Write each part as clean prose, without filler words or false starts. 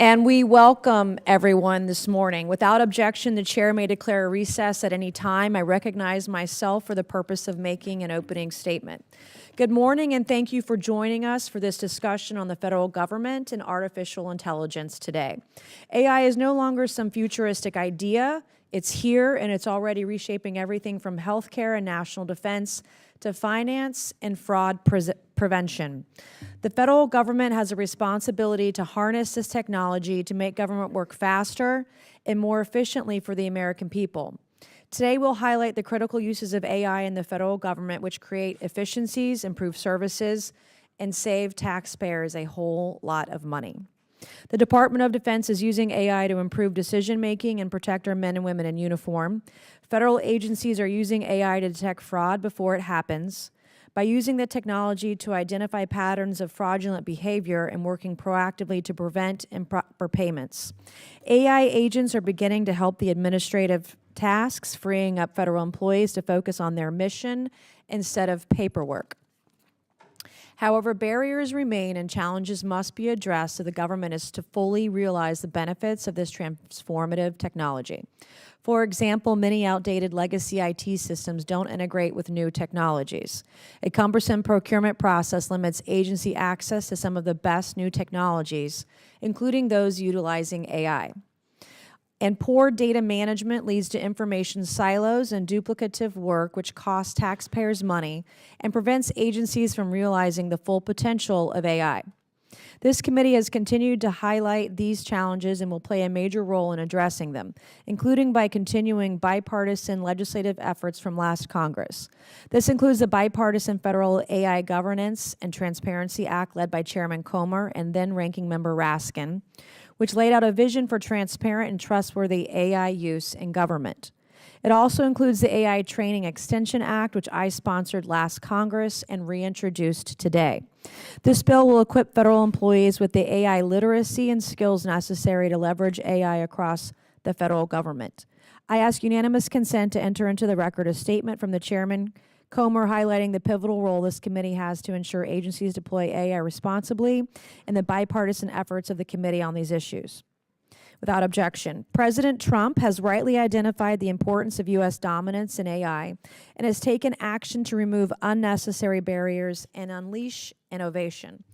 And we welcome everyone this morning. Without objection, the chair may declare a recess at any time. I recognize myself for the purpose of making an opening statement. Good morning, and thank you for joining us for this discussion on the federal government and artificial intelligence today. AI is no longer some futuristic idea. It's here, and it's already reshaping everything from healthcare and national defense to finance and fraud prevention. The federal government has a responsibility to harness this technology to make government work faster and more efficiently for the American people. Today, we'll highlight the critical uses of AI in the federal government, which create efficiencies, improve services, and save taxpayers a whole lot of money. The Department of Defense is using AI to improve decision-making and protect our men and women in uniform. Federal agencies are using AI to detect fraud before it happens. By using the technology to identify patterns of fraudulent behavior and working proactively to prevent improper payments. AI agents are beginning to help the administrative tasks, freeing up federal employees to focus on their mission instead of paperwork. However, barriers remain and challenges must be addressed so the government is to fully realize the benefits of this transformative technology. For example, many outdated legacy IT systems don't integrate with new technologies. A cumbersome procurement process limits agency access to some of the best new technologies, including those utilizing AI. And poor data management leads to information silos and duplicative work, which costs taxpayers money and prevents agencies from realizing the full potential of AI. This committee has continued to highlight these challenges and will play a major role in addressing them, including by continuing bipartisan legislative efforts from last Congress. This includes the Bipartisan Federal AI Governance and Transparency Act led by Chairman Comer and then Ranking Member Raskin, which laid out a vision for transparent and trustworthy AI use in government. It also includes the AI Training Extension Act, which I sponsored last Congress and reintroduced today. This bill will equip federal employees with the AI literacy and skills necessary to leverage AI across the federal government. I ask unanimous consent to enter into the record a statement from the Chairman Comer highlighting the pivotal role this committee has to ensure agencies deploy AI responsibly and the bipartisan efforts of the committee on these issues. Without objection, President Trump has rightly identified the importance of U.S. dominance in AI and has taken action to remove unnecessary barriers and unleash innovation.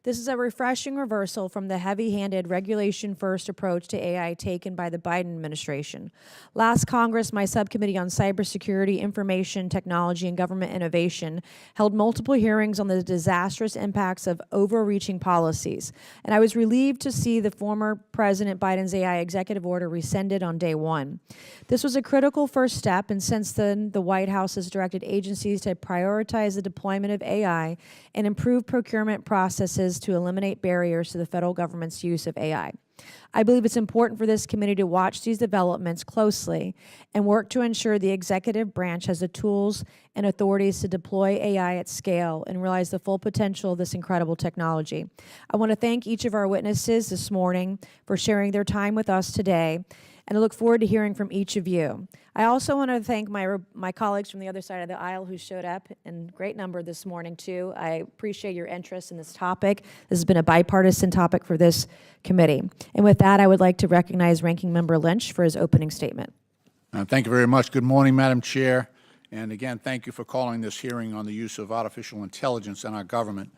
This is a refreshing reversal from the heavy-handed regulation-first approach to AI taken by the Biden administration. Last Congress, my subcommittee on cybersecurity, information technology, and government innovation held multiple hearings on the disastrous impacts of overreaching policies, and I was relieved to see the former President Biden's AI executive order rescinded on day one. This was a critical first step, and since then, the White House has directed agencies to prioritize the deployment of AI and improve procurement processes to eliminate barriers to the federal government's use of AI. I believe it's important for this committee to watch these developments closely and work to ensure the executive branch has the tools and authorities to deploy AI at scale and realize the full potential of this incredible technology. I want to thank each of our witnesses this morning for sharing their time with us today, and I look forward to hearing from each of you. I also want to thank my colleagues from the other side of the aisle who showed up in great number this morning, too. I appreciate your interest in this topic. This has been a bipartisan topic for this committee. And with that, I would like to recognize Ranking Member Lynch for his opening statement. Thank you very much. Good morning, Madam Chair. And again, thank you for calling this hearing on the use of artificial intelligence in our government.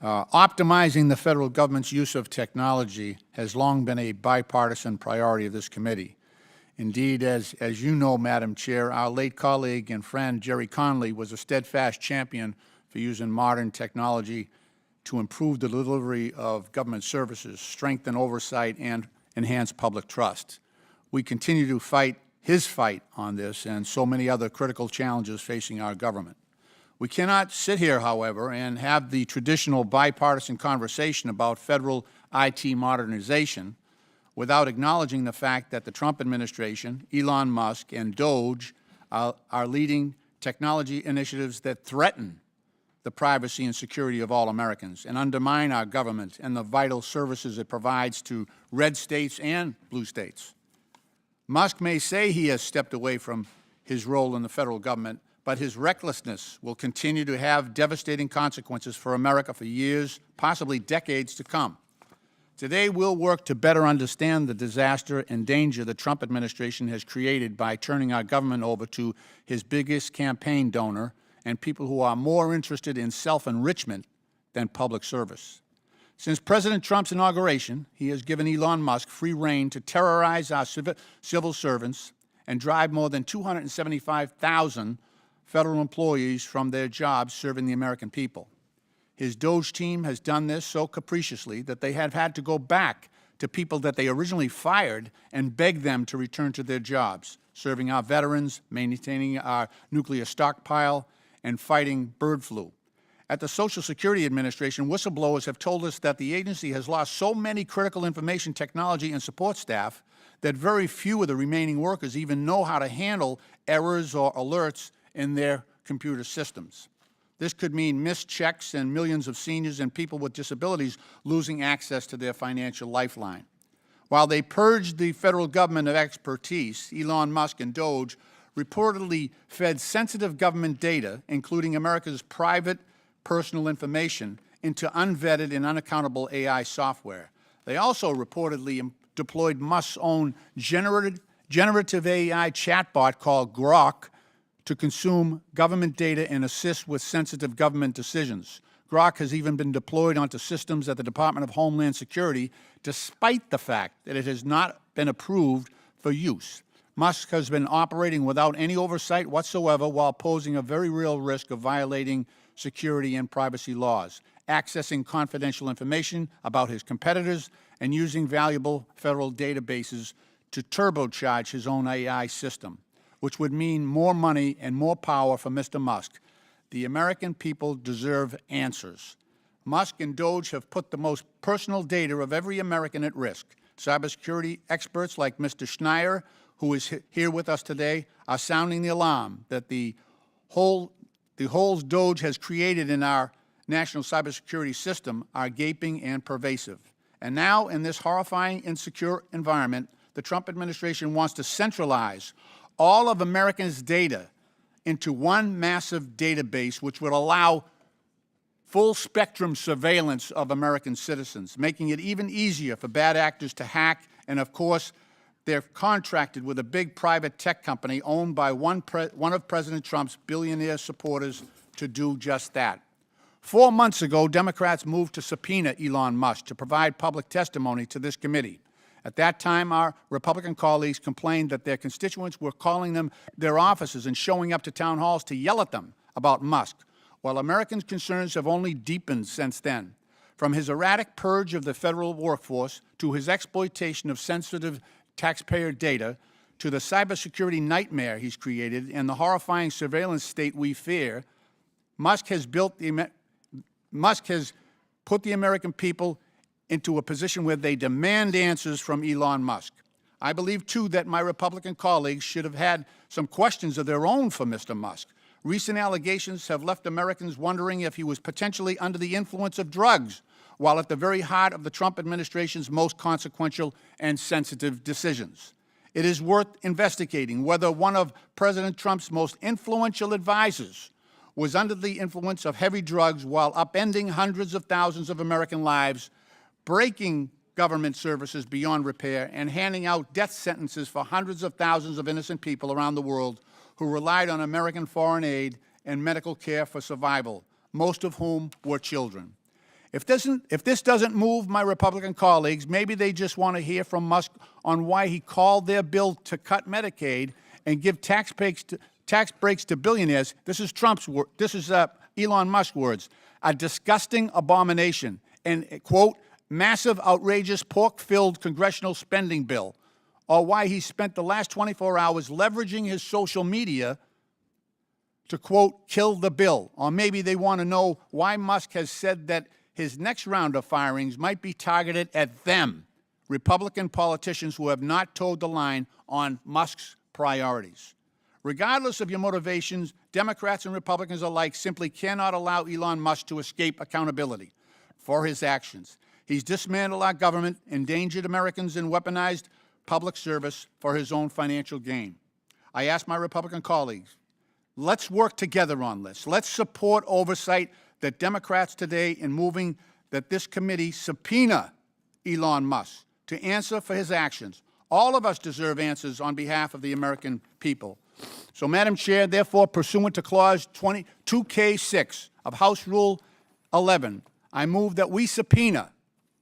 Optimizing the federal government's use of technology has long been a bipartisan priority of this committee. Indeed, as you know, Madam Chair, our late colleague and friend Jerry Conley was a steadfast champion for using modern technology to improve the delivery of government services, strengthen oversight, and enhance public trust. We continue to fight his fight on this and so many other critical challenges facing our government. We cannot sit here, however, and have the traditional bipartisan conversation about federal IT modernization without acknowledging the fact that the Trump administration, Elon Musk, and DOGE are leading technology initiatives that threaten the privacy and security of all Americans and undermine our government and the vital services it provides to red states and blue states. Musk may say he has stepped away from his role in the federal government, but his recklessness will continue to have devastating consequences for America for years, possibly decades to come. Today, we'll work to better understand the disaster and danger the Trump administration has created by turning our government over to his biggest campaign donor and people who are more interested in self-enrichment than public service. Since President Trump's inauguration, he has given Elon Musk free rein to terrorize our civil servants and drive more than 275,000 federal employees from their jobs serving the American people. His Doge team has done this so capriciously that they have had to go back to people that they originally fired and beg them to return to their jobs, serving our veterans, maintaining our nuclear stockpile, and fighting bird flu. At the Social Security Administration, whistleblowers have told us that the agency has lost so many critical information technology and support staff that very few of the remaining workers even know how to handle errors or alerts in their computer systems. This could mean missed checks and millions of seniors and people with disabilities losing access to their financial lifeline. While they purged the federal government of expertise, Elon Musk and Doge reportedly fed sensitive government data, including America's private personal information, into unvetted and unaccountable AI software. They also reportedly deployed Musk's own generative AI chatbot called Grok to consume government data and assist with sensitive government decisions. Grok has even been deployed onto systems at the Department of Homeland Security, despite the fact that it has not been approved for use. Musk has been operating without any oversight whatsoever while posing a very real risk of violating security and privacy laws, accessing confidential information about his competitors, and using valuable federal databases to turbocharge his own AI system, which would mean more money and more power for Mr. Musk. The American people deserve answers. Musk and Doge have put the most personal data of every American at risk. Cybersecurity experts like Mr. Schneier, who is here with us today, are sounding the alarm that the holes Doge has created in our national cybersecurity system are gaping and pervasive. And now, in this horrifying, insecure environment, the Trump administration wants to centralize all of Americans' data into one massive database, which would allow full-spectrum surveillance of American citizens, making it even easier for bad actors to hack. And, of course, they're contracted with a big private tech company owned by one of President Trump's billionaire supporters to do just that. 4 months ago, Democrats moved to subpoena Elon Musk to provide public testimony to this committee. At that time, our Republican colleagues complained that their constituents were calling them their offices and showing up to town halls to yell at them about Musk, while Americans' concerns have only deepened since then. From his erratic purge of the federal workforce to his exploitation of sensitive taxpayer data to the cybersecurity nightmare he's created and the horrifying surveillance state we fear, Musk has put the American people into a position where they demand answers from Elon Musk. I believe, too, that my Republican colleagues should have had some questions of their own for Mr. Musk. Recent allegations have left Americans wondering if he was potentially under the influence of drugs, while at the very heart of the Trump administration's most consequential and sensitive decisions. It is worth investigating whether one of President Trump's most influential advisors was under the influence of heavy drugs while upending hundreds of thousands of American lives, breaking government services beyond repair, and handing out death sentences for hundreds of thousands of innocent people around the world who relied on American foreign aid and medical care for survival, most of whom were children. If this doesn't move my Republican colleagues, maybe they just want to hear from Musk on why he called their bill to cut Medicaid and give tax breaks to billionaires. This is Elon Musk's words, a disgusting abomination, and, quote, massive, outrageous, pork-filled congressional spending bill, or why he spent the last 24 hours leveraging his social media to, quote, kill the bill. Or maybe they want to know why Musk has said that his next round of firings might be targeted at them, Republican politicians who have not toed the line on Musk's priorities. Regardless of your motivations, Democrats and Republicans alike simply cannot allow Elon Musk to escape accountability for his actions. He's dismantled our government, endangered Americans, and weaponized public service for his own financial gain. I ask my Republican colleagues, let's work together on this. Let's support oversight that Democrats today in moving that this committee subpoena Elon Musk, to answer for his actions. All of us deserve answers on behalf of the American people. So, Madam Chair, therefore, pursuant to Clause 2K6 of House Rule 11, I move that we subpoena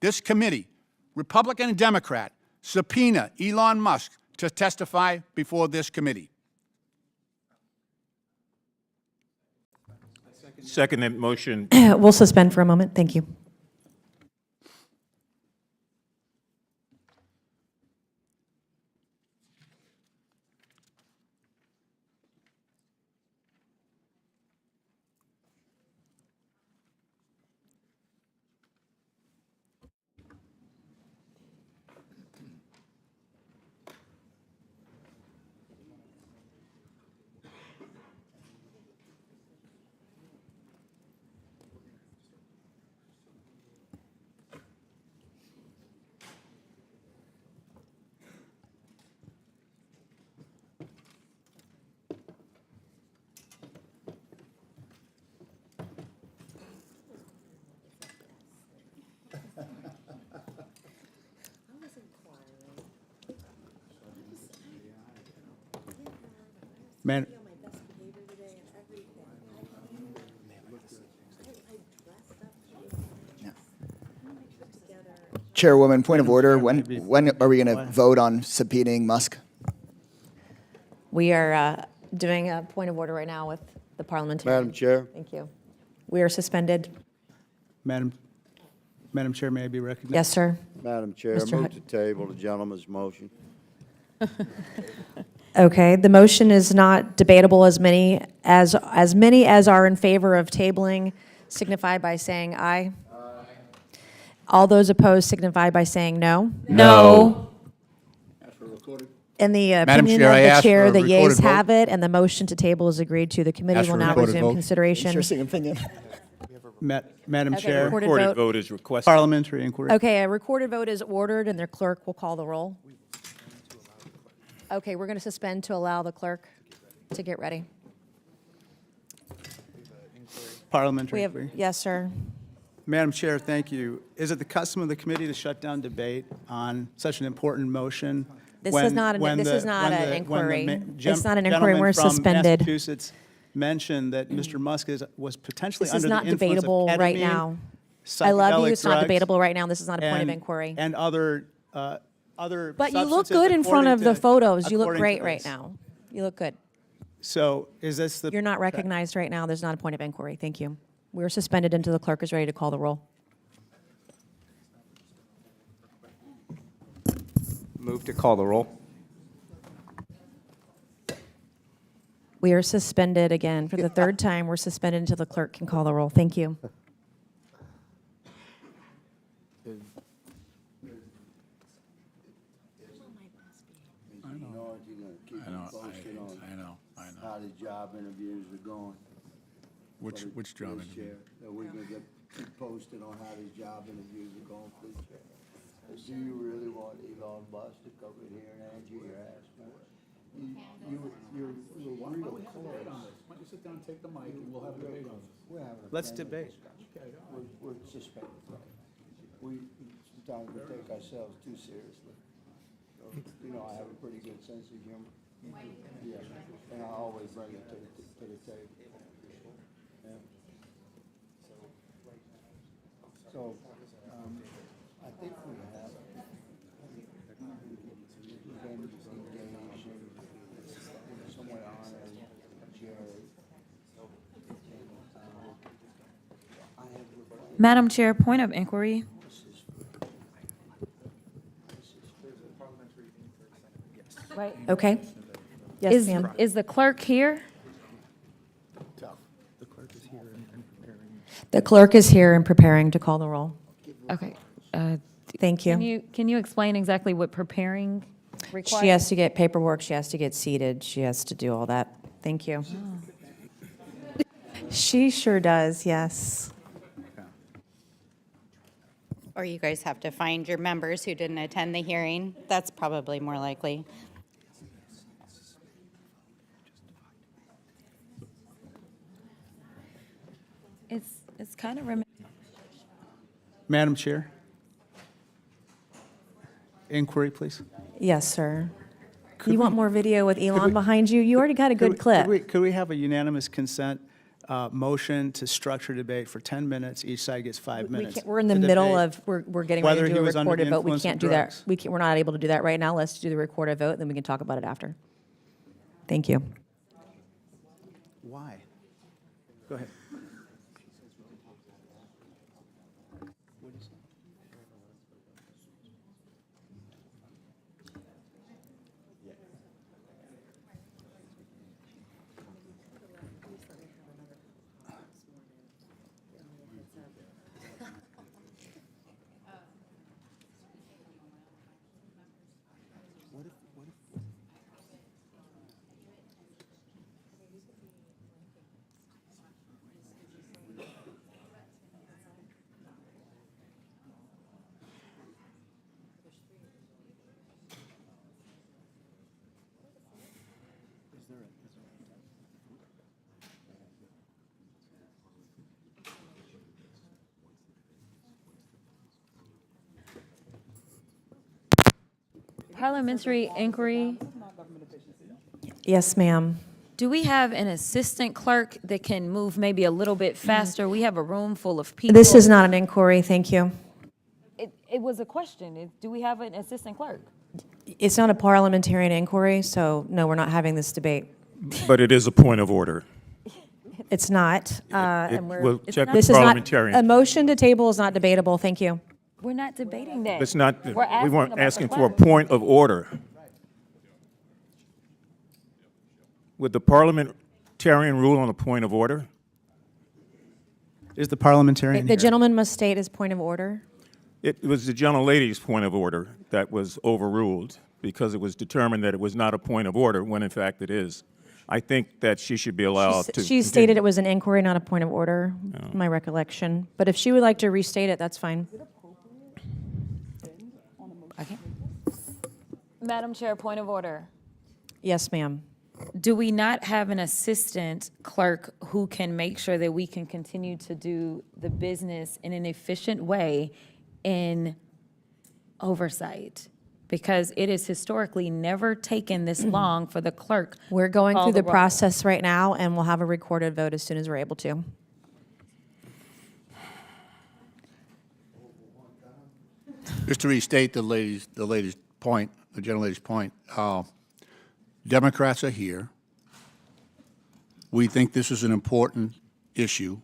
this committee, Republican and Democrat, subpoena Elon Musk to testify before this committee. Second that motion. We'll suspend for a moment. Thank you. Man, Chairwoman, point of order. When are we going to vote on subpoenaing Musk? We are doing a point of order right now with the parliamentarian. Madam Chair, Thank you. We are suspended. Madam Chair, may I be recognized? Yes, sir. Madam Chair, Mr. move Hutt. to table the gentleman's motion. Okay, the motion is not debatable. As many as are in favor of tabling signify by saying aye. All those opposed signify by saying no. No. In the Madam opinion Chair, of I the ask chair, for a the yeas recorded vote. have it, and the motion to table is agreed to. The committee Ask will for a now recorded resume vote. consideration. Interesting opinion. Madam Okay, Chair, recorded Recorded vote. vote is requested. parliamentary inquiry. Okay, a recorded vote is ordered, and their clerk will call the roll. Okay, we're going to suspend to allow the clerk to get ready. Parliamentary We have, inquiry. yes, sir. Madam Chair, thank you. Is it the custom of the committee to shut down debate on such an important motion? This is not an- this is not an inquiry. It's not an inquiry. We're Gentleman from suspended. Massachusetts mentioned that Mr. Musk was potentially This is under the not influence of debatable right ketamine, now. I love you. psychedelic It's not drugs, debatable right now. This is not a point of and- inquiry. And other But you look substances good in front according of the to- photos. You look according to great right this. now. You look good. So is this the? You're not recognized right now. There's not a point of inquiry. Thank you. We're suspended until the clerk is ready to call the roll. Move to call the roll. We are suspended again for the third time. We're suspended until the clerk can call the roll. Thank you. I know. How the job interviews are going. Which job Please, interview? Chair, that we can get posted on how these job interviews are going, please, Chair. Do you really want Elon Musk to come in here and answer your ass, man? You're real close. Why don't you sit down and take the mic, and we'll have a debate on this. We're having a Let's friendly debate. discussion. We're suspended, right? Sometimes we take ourselves too seriously. So, you know, I have a pretty good sense of humor. Yeah, and I always bring it to the table. Yeah. So, I think we have been engaged in somewhere honoring Jerry. I have requested Madam Chair, point of inquiry. Right. Okay. Yes, ma'am. Is the clerk here? The clerk is here and preparing to call the roll. Okay. Thank you. Can you explain exactly what preparing requires? She has to get paperwork. She has to get seated. She has to do all that. Thank you. She sure does, yes. Or you guys have to find your members who didn't attend the hearing. That's probably more likely. It's kind of Madam Chair, inquiry, please? Yes, sir. You want more video with Elon behind you? You already got a good clip. Could we have a unanimous consent motion to structure debate for 10 minutes? Each side gets 5 minutes. We're in the to middle debate of, we're getting whether ready to he do a was under the recorded vote. We influence of can't do that. drugs. We're not able to do that right now. Let's do the recorded vote, then we can talk about it after. Thank you. Why? Go ahead. Parliamentary inquiry. Yes, ma'am. Do we have an assistant clerk that can move maybe a little bit faster? We have a room full of people. This is not an inquiry, thank you. It was a question. Do we have an assistant clerk? It's not a parliamentarian inquiry, so no, we're not having this debate. But it is a point of order. It's not. And We'll check this the is not, a parliamentarian. motion to table is not debatable, thank you. We're not debating that. It's not, we We're asking weren't about the asking for a clerk. point of order. Would the parliamentarian rule on a point of order? Is the parliamentarian The here? gentleman must state his point of order. It was the gentlelady's point of order that was overruled because it was determined that it was not a point of order, when in fact it is. I think that she should be allowed to. She stated it was an inquiry, not a point of order, my recollection. But if she would like to restate it, that's fine. Okay. Madam Chair, point of order. Yes, ma'am. Do we not have an assistant clerk who can make sure that we can continue to do the business in an efficient way in oversight? Because it has historically never taken this long for the clerk. We're going call through the roll. process right now, and we'll have a recorded vote as soon as we're able to. Just to restate the lady's point, the gentlelady's point, Democrats are here. We think this is an important issue.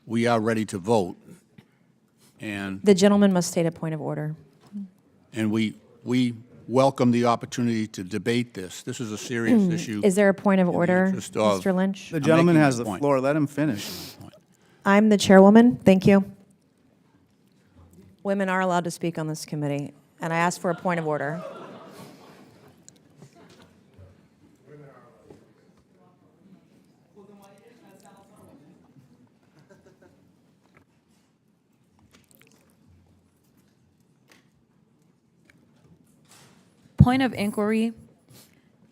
We are ready to vote. And The gentleman must state a point of order. we welcome the opportunity to debate this. This is a serious issue. Is there a point of the order, interest of- Mr. Lynch? The gentleman making has the the point. floor. Let him finish. I'm the chairwoman, thank you. Women are allowed to speak on this committee, and I ask for a point of order. Point of inquiry.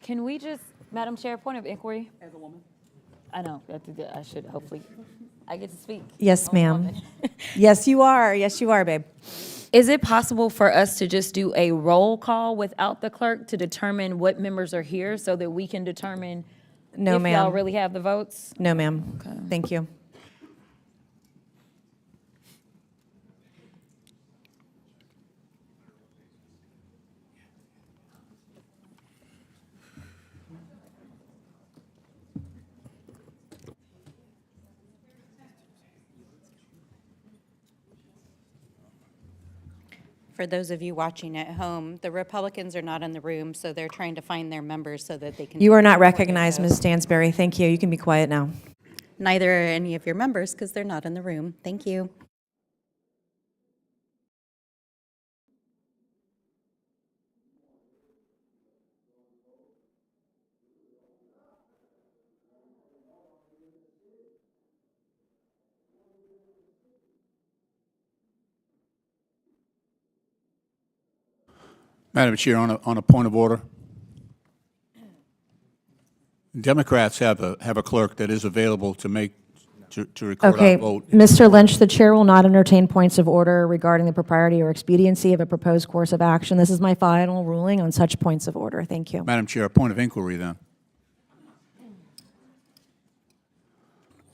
Can we just, Madam Chair, point of inquiry? As a woman? I know, I should hopefully, I get to speak. Yes, as a ma'am. woman. Yes, you are. Yes, you are, babe. Is it possible for us to just do a roll call without the clerk to determine what members are here so that we can determine No, if y'all ma'am. really have the votes? No, ma'am. Thank you. For those of you watching at home, the Republicans are not in the room, so they're trying to find their members so that they can. You are do not the recorded recognized, vote. Ms. Stansberry. Thank you. You can be quiet now. Neither are any of your members because they're not in the room. Thank you. Madam Chair, on a point of order, Democrats have a clerk that is available to make to record Okay, our vote. Mr. Lynch, the chair will not entertain points of order regarding the propriety or expediency of a proposed course of action. This is my final ruling on such points of order. Thank you. Madam Chair, a point of inquiry then.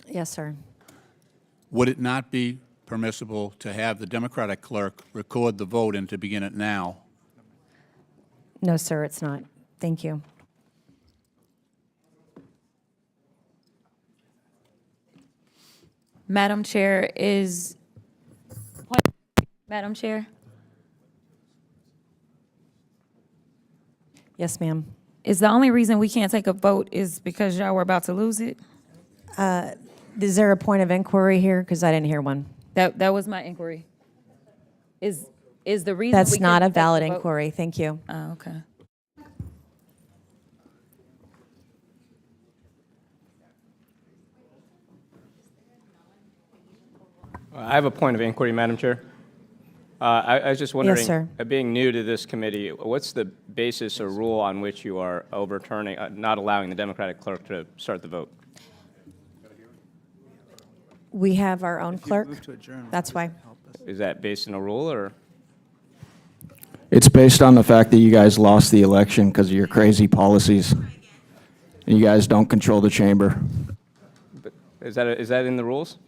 Yes, sir. Would it not be permissible to have the Democratic clerk record the vote and to begin it now? No, sir, it's not. Thank you. Madam Chair, Madam Chair, Yes, ma'am. is the only reason we can't take a vote is because y'all were about to lose it? Is there a point of inquiry here? Because I didn't hear one. That was my inquiry. Is the reason That's we not a couldn't take the valid vote- inquiry. Thank you. Oh, okay. I have a point of inquiry, Madam Chair. I was just wondering, sir. Being new to this committee, what's the basis or rule on which you are overturning, not allowing the Democratic clerk to start the vote? We have our own clerk. Move to adjourn. That's why. Is that based in a rule, or? It's based on the fact that you guys lost the election because of your crazy policies. And you guys don't control the chamber. Is that in the rules?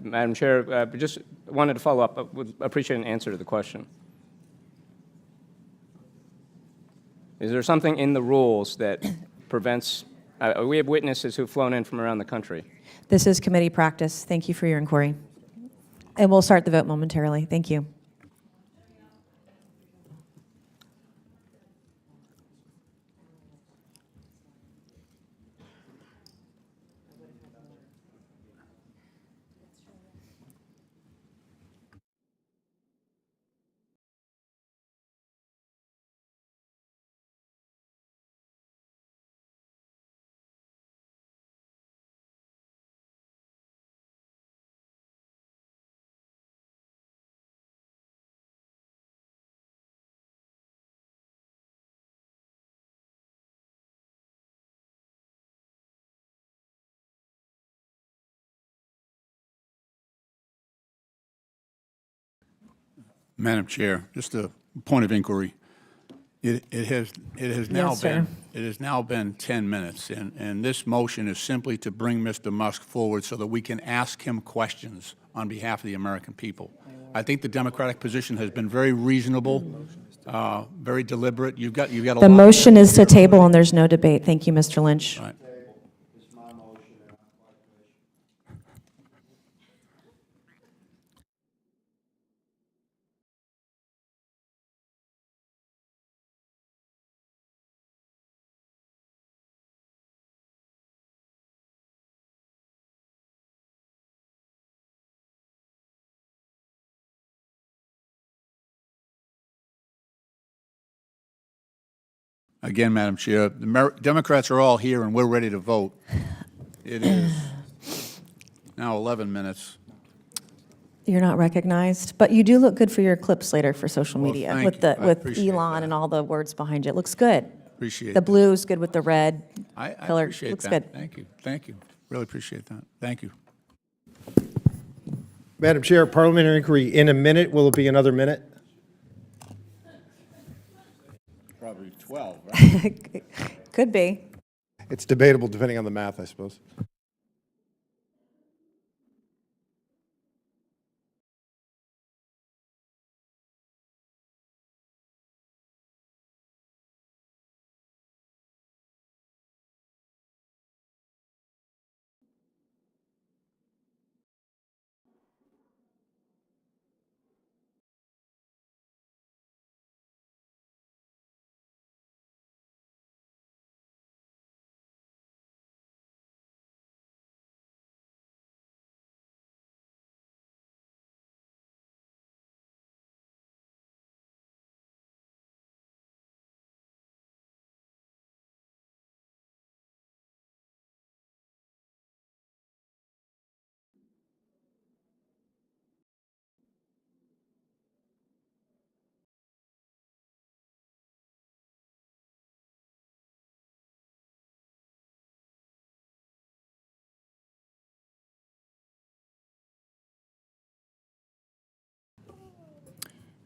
Madam Chair, just wanted to follow up. Would appreciate an answer to the question. Is there something in the rules that prevents? We have witnesses who've flown in from around the country. This is committee practice. Thank you for your inquiry. And we'll start the vote momentarily. Thank you. Madam Chair, just a point of inquiry. It has now Yes, sir. been 10 minutes, and this motion is simply to bring Mr. Musk forward so that we can ask him questions on behalf of the American people. I think the Democratic position has been very reasonable, very deliberate. You've got a lot. The motion is to table, and there's no debate. Thank you, Mr. Lynch. Right. Again, Madam Chair, the Democrats are all here and we're ready to vote. It is now 11 minutes. You're not recognized, but you do look good for your clips later for social Well, media thank with you. I with appreciate Elon that. and all the words behind you. It looks good. Appreciate The it. blue is good with the red I color. appreciate Looks that. good. Thank you. Thank you. Really appreciate that. Thank you. Madam Chair, parliamentary inquiry in a minute. Will it be another minute? Probably 12, right? Could be. It's debatable depending on the math, I suppose.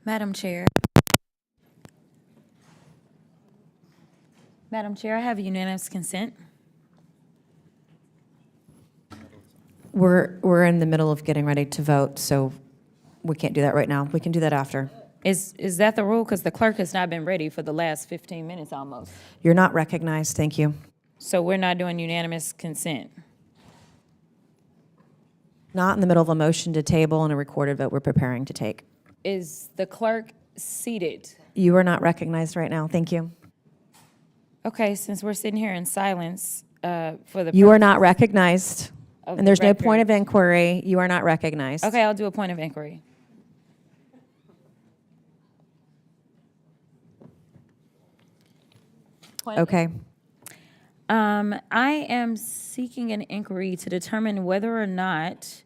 Madam Chair. Madam Chair, I have unanimous consent. We're in the middle of getting ready to vote, so we can't do that right now. We can do that after. Is that the rule? Because the clerk has not been ready for the last 15 minutes almost. You're not recognized. Thank you. So we're not doing unanimous consent. Not in the middle of a motion to table and a recorded vote we're preparing to take. Is the clerk seated? You are not recognized right now. Thank you. Okay, since we're sitting here in silence for the. You are not recognized, Of and the there's no record. point of inquiry. You are not recognized. Okay, I'll do a point of inquiry. Okay. I am seeking an inquiry to determine whether or not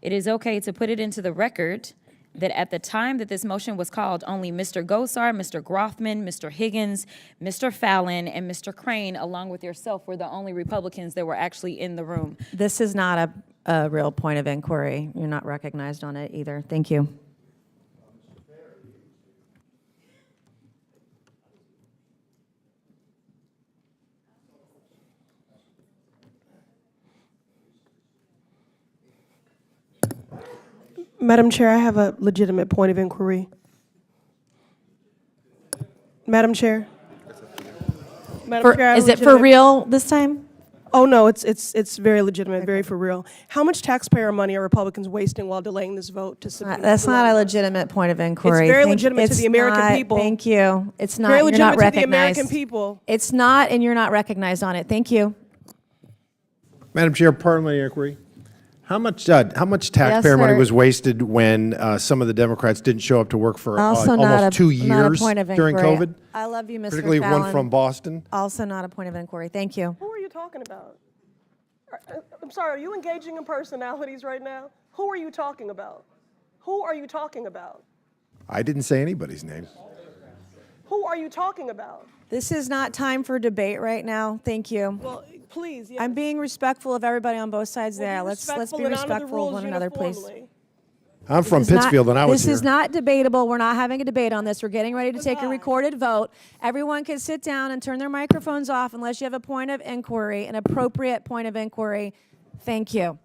it is okay to put it into the record that at the time that this motion was called, only Mr. Gosar, Mr. Grothman, Mr. Higgins, Mr. Fallon, and Mr. Crane, along with yourself, were the only Republicans that were actually in the room. This is not a real point of inquiry. You're not recognized on it either. Thank you. Madam Chair, I have a legitimate point of inquiry. Madam Chair? Madam Chair, I have Is a it for legitimate- real this time? Oh, no, it's very legitimate, very for real. How much taxpayer money are Republicans wasting while delaying this vote to subpoena? That's not a legitimate point of inquiry. very Thank- legitimate to it's the American not- people. Thank you. It's not. Very You're not legitimate to the recognized. American people. It's not, and you're not recognized on it. Thank you. Madam Chair, parliamentary inquiry. How much taxpayer money sir. was wasted when some of the Democrats didn't show up to work for Also not almost 2 not a years point of during inquiry. COVID? I love you, Mr. Particularly Fallon. one from Boston. Also not a point of inquiry. Thank you. Who are you talking about? I'm sorry, are you engaging in personalities right now? Who are you talking about? Who are you talking about? I didn't say anybody's name. Who are you talking about? This is not time for debate right now. Thank you. Well, please, yes. I'm being respectful of everybody on both sides Well, there. be Let's be respectful and honor the respectful of rules one another, please. uniformly. I'm from This is not- Pittsfield, and I was This here. is not debatable. We're not having a debate on this. We're getting ready to take a recorded vote. Everyone can sit down and turn their microphones off unless you have a point of inquiry, an appropriate point of inquiry. Thank you.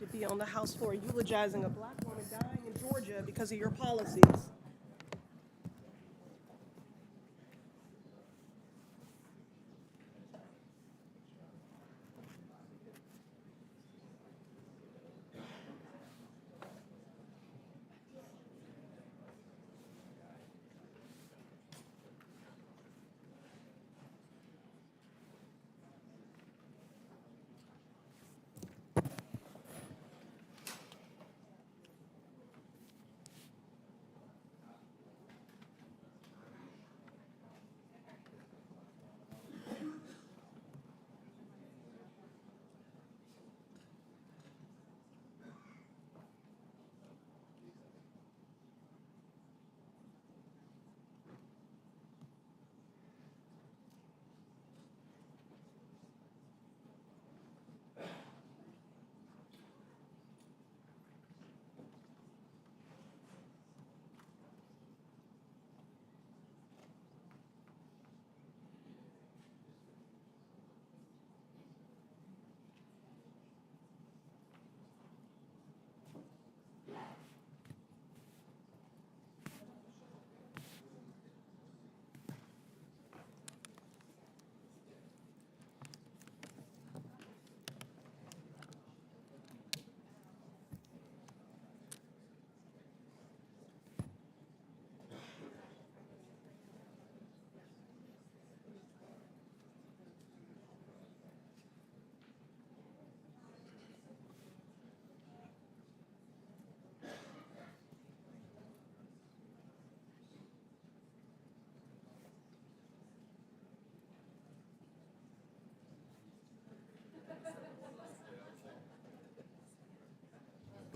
To be on the House floor eulogizing a black woman dying in Georgia because of your policies.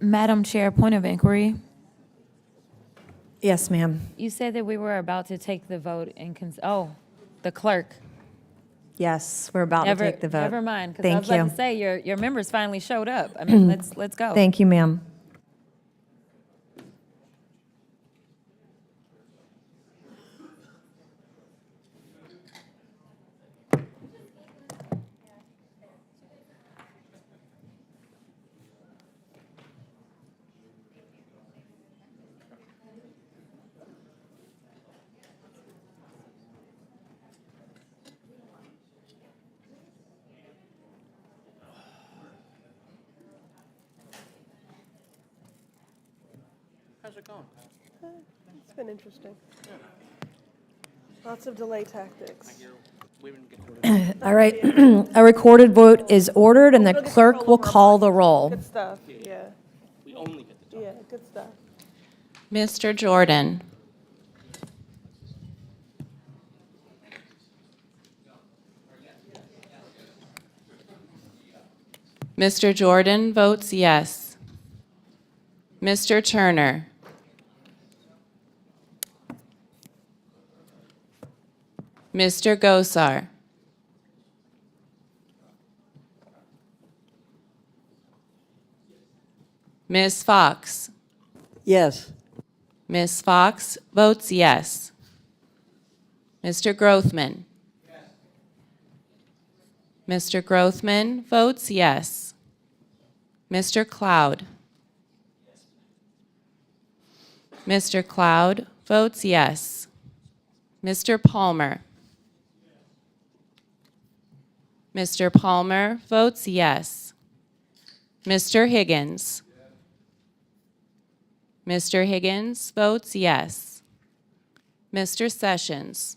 Madam Chair, point of inquiry. Yes, ma'am. You said that we were about to take the vote in, the clerk. Yes, we're about to take the vote. Never mind, because I Thank was about you. to say, your members finally showed up. I mean, let's go. Thank you, ma'am. It's been interesting. Lots of delay tactics. All right, a recorded vote is ordered, and the We'll get clerk control will of our call the mics. roll. Good stuff, yeah. Yeah, good stuff. Mr. Jordan. Mr. Jordan votes yes. Mr. Turner. Mr. Gosar. Ms. Fox. Yes. Ms. Fox votes yes. Mr. Grothman. Mr. Grothman votes yes. Mr. Cloud. Mr. Cloud votes yes. Mr. Palmer. Mr. Palmer votes yes. Mr. Higgins. Mr. Higgins votes yes. Mr. Sessions.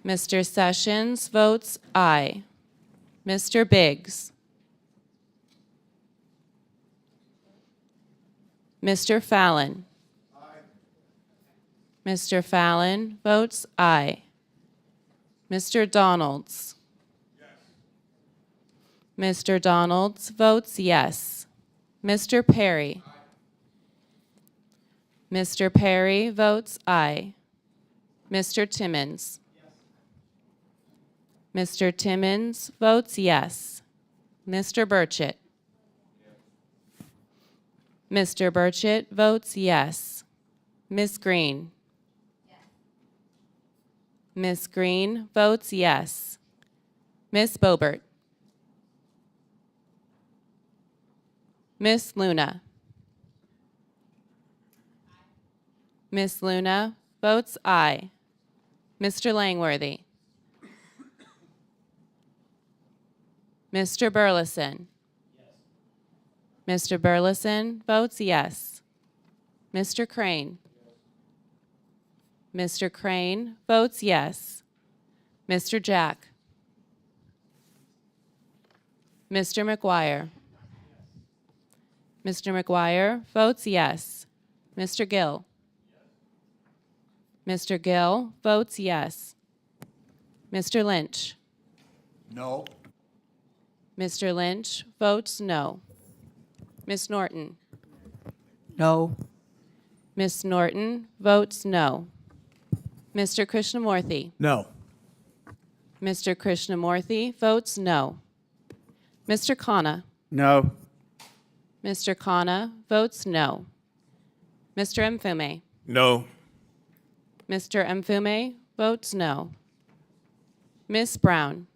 Mr. Sessions votes aye. Mr. Biggs. Mr. Fallon. Mr. Fallon votes aye. Mr. Donalds. Mr. Donalds votes yes. Mr. Perry. Mr. Perry votes aye. Mr. Timmons. Mr. Timmons votes yes. Mr. Burchett. Mr. Burchett votes yes. Ms. Green. Ms. Green votes yes. Ms. Boebert. Ms. Luna. Ms. Luna votes aye. Mr. Langworthy. Mr. Burleson. Mr. Burleson votes yes. Mr. Crane. Mr. Crane votes yes. Mr. Jack. Mr. McGuire. Mr. McGuire votes yes. Mr. Gill. Mr. Gill votes yes. Mr. Lynch. No. Mr. Lynch votes no. Ms. Norton. No. Ms. Norton votes no. Mr. Krishnamurthy. No. Mr. Krishnamurthy votes no. Mr. Khanna. No. Mr. Khanna votes no. Mr. Mfume. No. Mr. Mfume votes no. Ms. Brown.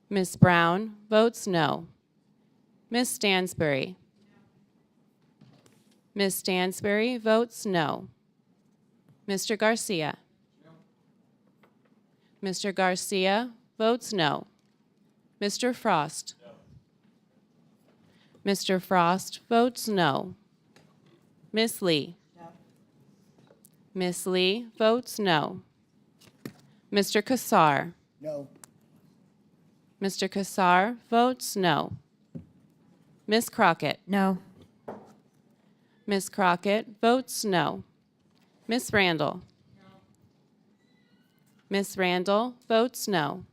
Ms. Brown votes no. Ms. Stansbury. Ms. Stansbury votes no. Mr. Garcia. Mr. Garcia votes no. Mr. Frost. Mr. Frost votes no. Ms. Lee. Ms. Lee votes no. Mr. Kassar. No. Mr. Kassar votes no. Ms. Crockett. No. Ms. Crockett votes no. Ms. Randall. Ms. Randall votes no.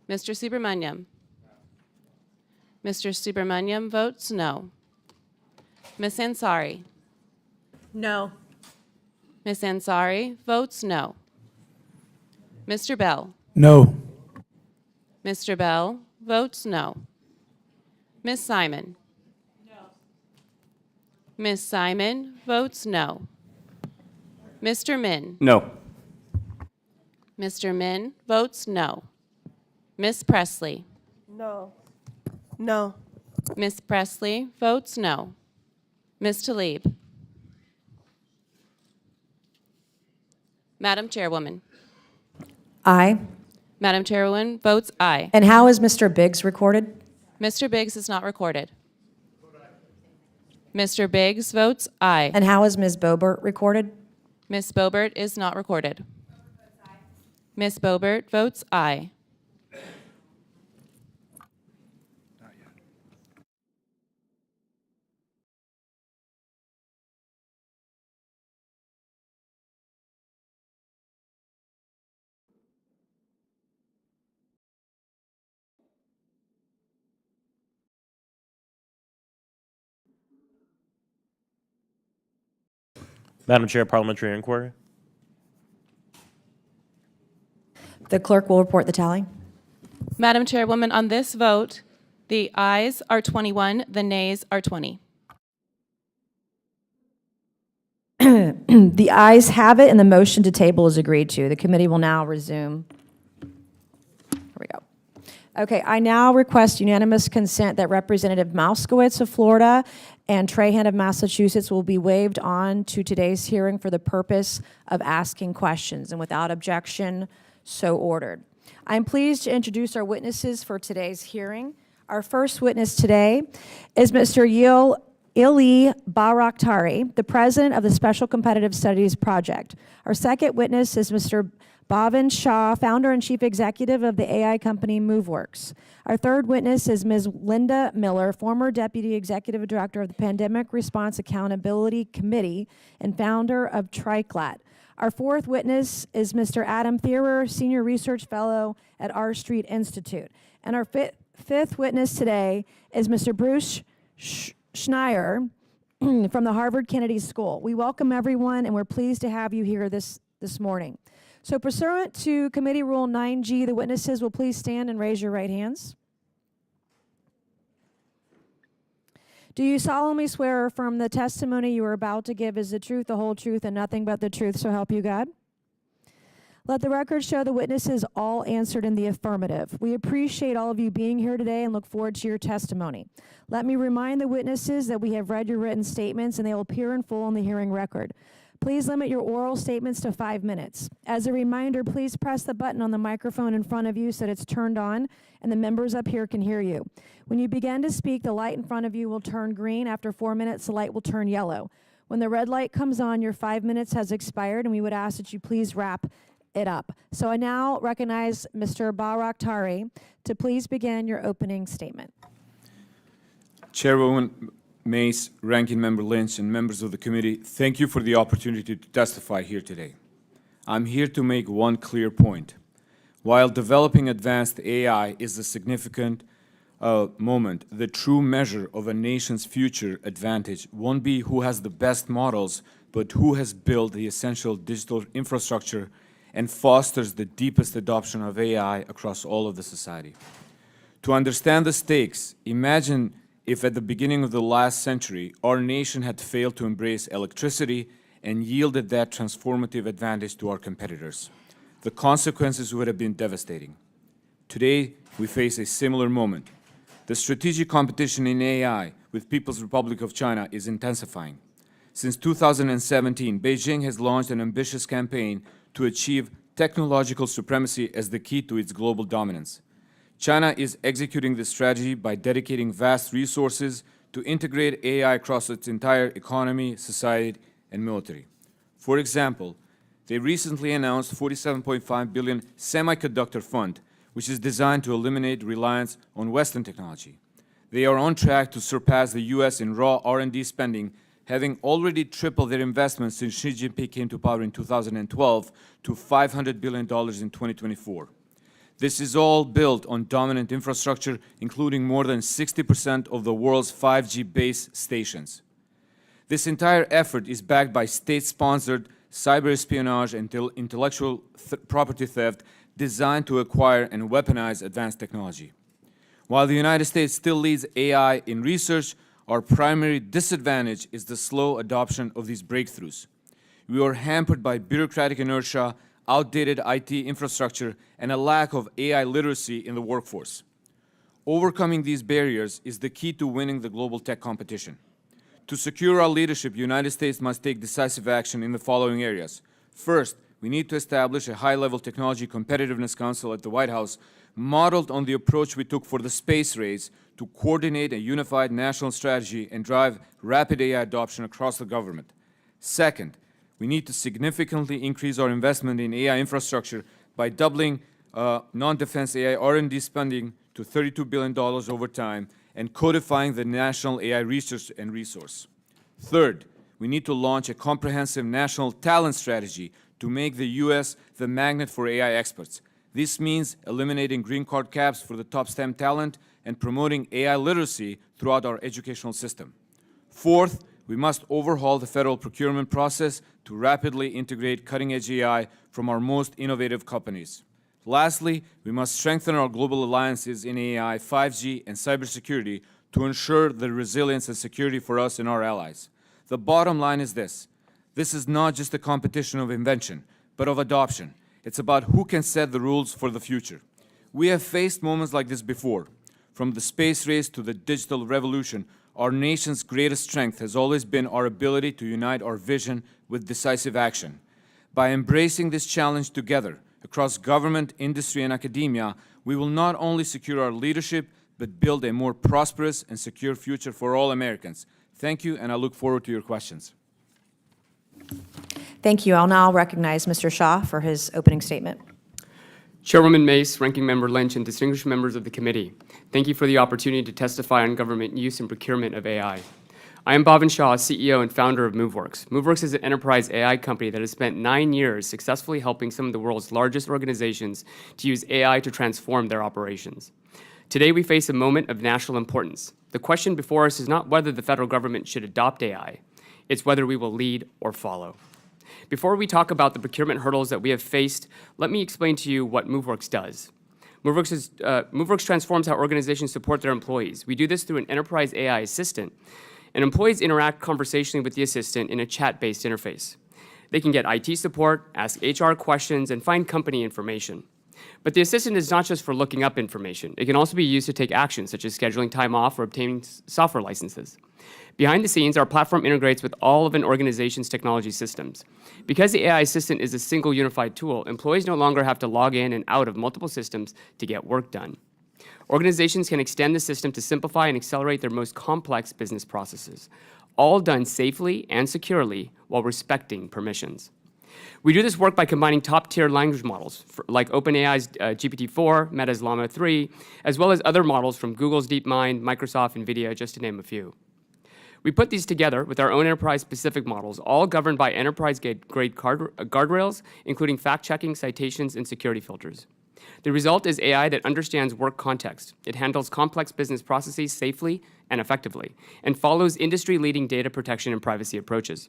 Mr. Subramaniam. Mr. Subramaniam votes no. Ms. Ansari. No. Ms. Ansari votes no. Mr. Bell? No. Mr. Bell votes no. Ms. Simon? No. Ms. Simon votes no. Mr. Min? No. Mr. Min votes no. Ms. Presley? No. No. Ms. Presley votes no. Ms. Tlaib? Madam Chairwoman? Aye. Madam Chairwoman votes aye. And how is Mr. Biggs recorded? Mr. Biggs is not recorded. Mr. Biggs votes aye. And how is Ms. Boebert recorded? Ms. Boebert is not recorded. Ms. Boebert votes aye. Madam Chair, parliamentary inquiry. The clerk will report the tally. Madam Chairwoman, on this vote, the ayes are 21, the nays are 20. The ayes have it, and the motion to table is agreed to. The committee will now resume. Here we go. Okay, I now request unanimous consent that Representative Mouskowitz of Florida and Trahan of Massachusetts will be waived on to today's hearing for the purpose of asking questions, and without objection, so ordered. I'm pleased to introduce our witnesses for today's hearing. Our first witness today is Mr. Ili Barakhtari, the president of the Special Competitive Studies Project. Our second witness is Mr. Bhavin Shah, founder and chief executive of the AI company MoveWorks. Our third witness is Ms. Linda Miller, former deputy executive director of the Pandemic Response Accountability Committee and founder of TriClat. Our fourth witness is Mr. Adam Thierer, senior research fellow at R Street Institute. And our fifth witness today is Mr. Bruce Schneier from the Harvard Kennedy School. We welcome everyone, and we're pleased to have you here this morning. So pursuant to Committee Rule 9G, the witnesses will please stand and raise your right hands. Do you solemnly swear or affirm the testimony you are about to give is the truth, the whole truth, and nothing but the truth, so help you God? Let the record show the witnesses all answered in the affirmative. We appreciate all of you being here today and look forward to your testimony. Let me remind the witnesses that we have read your written statements and they will appear in full in the hearing record. Please limit your oral statements to 5 minutes. As a reminder, please press the button on the microphone in front of you so that it's turned on and the members up here can hear you. When you begin to speak, the light in front of you will turn green. After 4 minutes, the light will turn yellow. When the red light comes on, your 5 minutes has expired, and we would ask that you please wrap it up. So I now recognize Mr. Barakhtari to please begin your opening statement. Chairwoman Mace, Ranking Member Lynch, and members of the committee, thank you for the opportunity to testify here today. I'm here to make one clear point. While developing advanced AI is a significant moment, the true measure of a nation's future advantage won't be who has the best models, but who has built the essential digital infrastructure and fosters the deepest adoption of AI across all of the society. To understand the stakes, imagine if at the beginning of the last century, our nation had failed to embrace electricity and yielded that transformative advantage to our competitors. The consequences would have been devastating. Today, we face a similar moment. The strategic competition in AI with People's Republic of China is intensifying. Since 2017, Beijing has launched an ambitious campaign to achieve technological supremacy as the key to its global dominance. China is executing this strategy by dedicating vast resources to integrate AI across its entire economy, society, and military. For example, they recently announced $47.5 billion semiconductor fund, which is designed to eliminate reliance on Western technology. They are on track to surpass the U.S. in raw R&D spending, having already tripled their investments since Xi Jinping came to power in 2012 to $500 billion in 2024. This is all built on dominant infrastructure, including more than 60% of the world's 5G base stations. This entire effort is backed by state-sponsored cyber espionage, and intellectual property theft designed to acquire and weaponize advanced technology. While the United States still leads AI in research, our primary disadvantage is the slow adoption of these breakthroughs. We are hampered by bureaucratic inertia, outdated IT infrastructure, and a lack of AI literacy in the workforce. Overcoming these barriers is the key to winning the global tech competition. To secure our leadership, the United States must take decisive action in the following areas. First, we need to establish a high-level technology competitiveness council at the White House, modeled on the approach we took for the space race to coordinate a unified national strategy and drive rapid AI adoption across the government. Second, we need to significantly increase our investment in AI infrastructure by doubling non-defense AI R&D spending to $32 billion over time and codifying the national AI research and resource. Third, we need to launch a comprehensive national talent strategy to make the U.S. the magnet for AI experts. This means eliminating green card caps for the top STEM talent and promoting AI literacy throughout our educational system. Fourth, we must overhaul the federal procurement process to rapidly integrate cutting-edge AI from our most innovative companies. Lastly, we must strengthen our global alliances in AI, 5G, and cybersecurity to ensure the resilience and security for us and our allies. The bottom line is this. This is not just a competition of invention, but of adoption. It's about who can set the rules for the future. We have faced moments like this before. From the space race to the digital revolution, our nation's greatest strength has always been our ability to unite our vision with decisive action. By embracing this challenge together, across government, industry, and academia, we will not only secure our leadership, but build a more prosperous and secure future for all Americans. Thank you, and I look forward to your questions. Thank you. I'll now recognize Mr. Shah for his opening statement. Chairwoman Mace, Ranking Member Lynch, and distinguished members of the committee, thank you for the opportunity to testify on government use and procurement of AI. I am Bhavin Shah, CEO and founder of MoveWorks. MoveWorks is an enterprise AI company that has spent 9 years successfully helping some of the world's largest organizations to use AI to transform their operations. Today, we face a moment of national importance. The question before us is not whether the federal government should adopt AI, it's whether we will lead or follow. Before we talk about the procurement hurdles that we have faced, let me explain to you what MoveWorks does. MoveWorks transforms how organizations support their employees. We do this through an enterprise AI assistant, and employees interact conversationally with the assistant in a chat-based interface. They can get IT support, ask HR questions, and find company information. But the assistant is not just for looking up information. It can also be used to take action, such as scheduling time off or obtaining software licenses. Behind the scenes, our platform integrates with all of an organization's technology systems. Because the AI assistant is a single unified tool, employees no longer have to log in and out of multiple systems to get work done. Organizations can extend the system to simplify and accelerate their most complex business processes, all done safely and securely while respecting permissions. We do this work by combining top-tier language models, like OpenAI's GPT-4, Meta's Llama 3, as well as other models from Google's DeepMind, Microsoft, NVIDIA, just to name a few. We put these together with our own enterprise-specific models, all governed by enterprise-grade guardrails, including fact-checking, citations, and security filters. The result is AI that understands work context. It handles complex business processes safely and effectively, and follows industry-leading data protection and privacy approaches.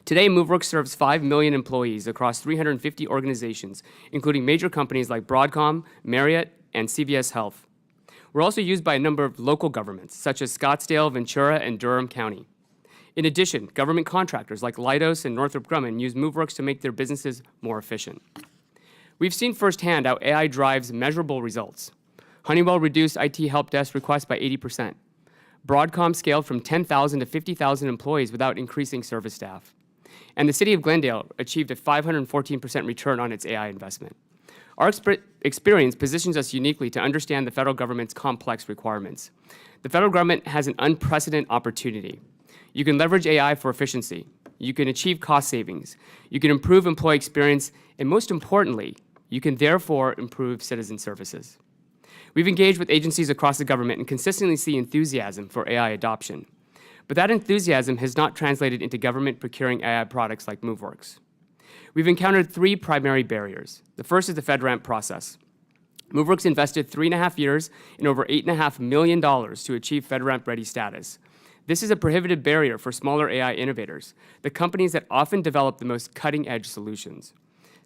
Today, MoveWorks serves 5 million employees across 350 organizations, including major companies like Broadcom, Marriott, and CVS Health. We're also used by a number of local governments, such as Scottsdale, Ventura, and Durham County. In addition, government contractors like Leidos and Northrop Grumman use MoveWorks to make their businesses more efficient. We've seen firsthand how AI drives measurable results. Honeywell reduced IT help desk requests by 80%. Broadcom scaled from 10,000 to 50,000 employees without increasing service staff. And the city of Glendale achieved a 514% return on its AI investment. Our experience positions us uniquely to understand the federal government's complex requirements. The federal government has an unprecedented opportunity. You can leverage AI for efficiency. You can achieve cost savings. You can improve employee experience, and most importantly, you can therefore improve citizen services. We've engaged with agencies across the government and consistently see enthusiasm for AI adoption. But that enthusiasm has not translated into government procuring AI products like MoveWorks. We've encountered 3 primary barriers. The first is the FedRAMP process. MoveWorks invested 3.5 years and over $8.5 million to achieve FedRAMP ready status. This is a prohibitive barrier for smaller AI innovators, the companies that often develop the most cutting-edge solutions.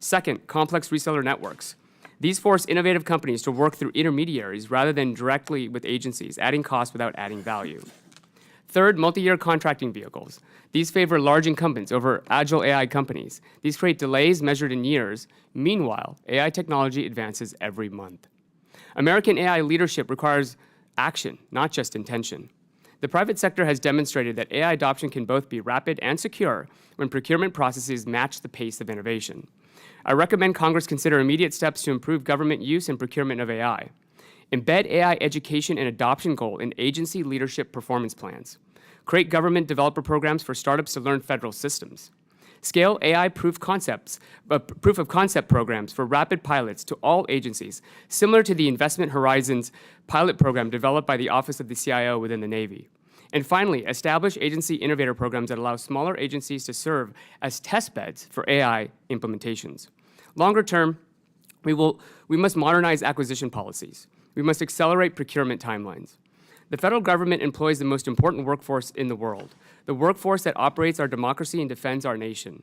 Second, complex reseller networks. These force innovative companies to work through intermediaries rather than directly with agencies, adding costs without adding value. Third, multi-year contracting vehicles. These favor large incumbents over agile AI companies. These create delays measured in years. Meanwhile, AI technology advances every month. American AI leadership requires action, not just intention. The private sector has demonstrated that AI adoption can both be rapid and secure when procurement processes match the pace of innovation. I recommend Congress consider immediate steps to improve government use and procurement of AI. Embed AI education and adoption goal in agency leadership performance plans. Create government developer programs for startups to learn federal systems. Scale AI proof of concept programs for rapid pilots to all agencies, similar to the Investment Horizons pilot program developed by the Office of the CIO within the Navy. And finally, establish agency innovator programs that allow smaller agencies to serve as test beds for AI implementations. Longer term, we must modernize acquisition policies. We must accelerate procurement timelines. The federal government employs the most important workforce in the world, the workforce that operates our democracy and defends our nation.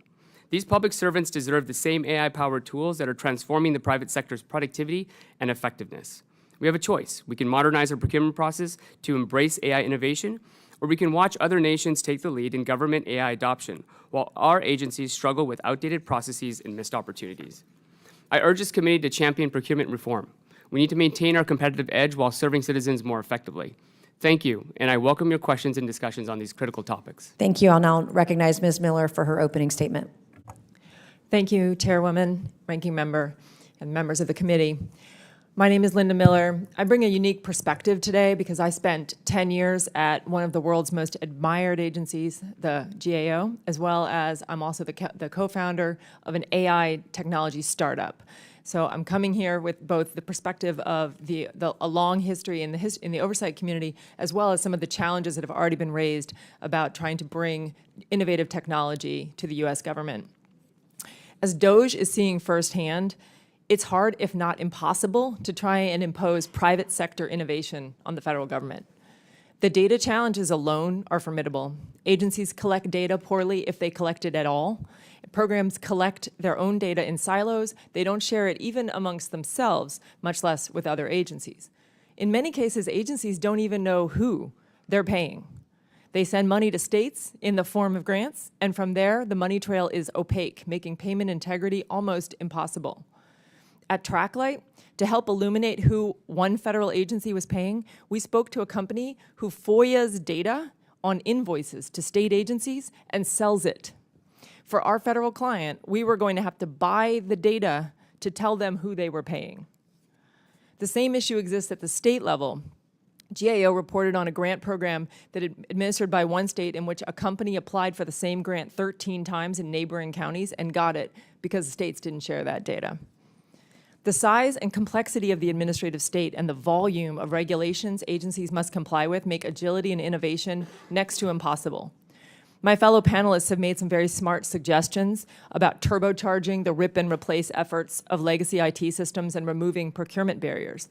These public servants deserve the same AI-powered tools that are transforming the private sector's productivity and effectiveness. We have a choice. We can modernize our procurement process to embrace AI innovation, or we can watch other nations take the lead in government AI adoption, while our agencies struggle with outdated processes and missed opportunities. I urge this committee to champion procurement reform. We need to maintain our competitive edge while serving citizens more effectively. Thank you, and I welcome your questions and discussions on these critical topics. Thank you. I'll now recognize Ms. Miller for her opening statement. Thank you, Chairwoman, Ranking Member, and members of the committee. My name is Linda Miller. I bring a unique perspective today because I spent 10 years at one of the world's most admired agencies, the GAO, as well as I'm also the co-founder of an AI technology startup. So I'm coming here with both the perspective of a long history in the oversight community, as well as some of the challenges that have already been raised about trying to bring innovative technology to the US government. As DOGE is seeing firsthand, it's hard, if not impossible, to try and impose private sector innovation on the federal government. The data challenges alone are formidable. Agencies collect data poorly if they collect it at all. Programs collect their own data in silos. They don't share it even amongst themselves, much less with other agencies. In many cases, agencies don't even know who they're paying. They send money to states in the form of grants, and from there, the money trail is opaque, making payment integrity almost impossible. At Tracklight, to help illuminate who one federal agency was paying, we spoke to a company who FOIAs data on invoices to state agencies and sells it. For our federal client, we were going to have to buy the data to tell them who they were paying. The same issue exists at the state level. GAO reported on a grant program that administered by one state in which a company applied for the same grant 13 times in neighboring counties and got it because the states didn't share that data. The size and complexity of the administrative state and the volume of regulations agencies must comply with make agility and innovation next to impossible. My fellow panelists have made some very smart suggestions about turbocharging the rip and replace efforts of legacy IT systems and removing procurement barriers.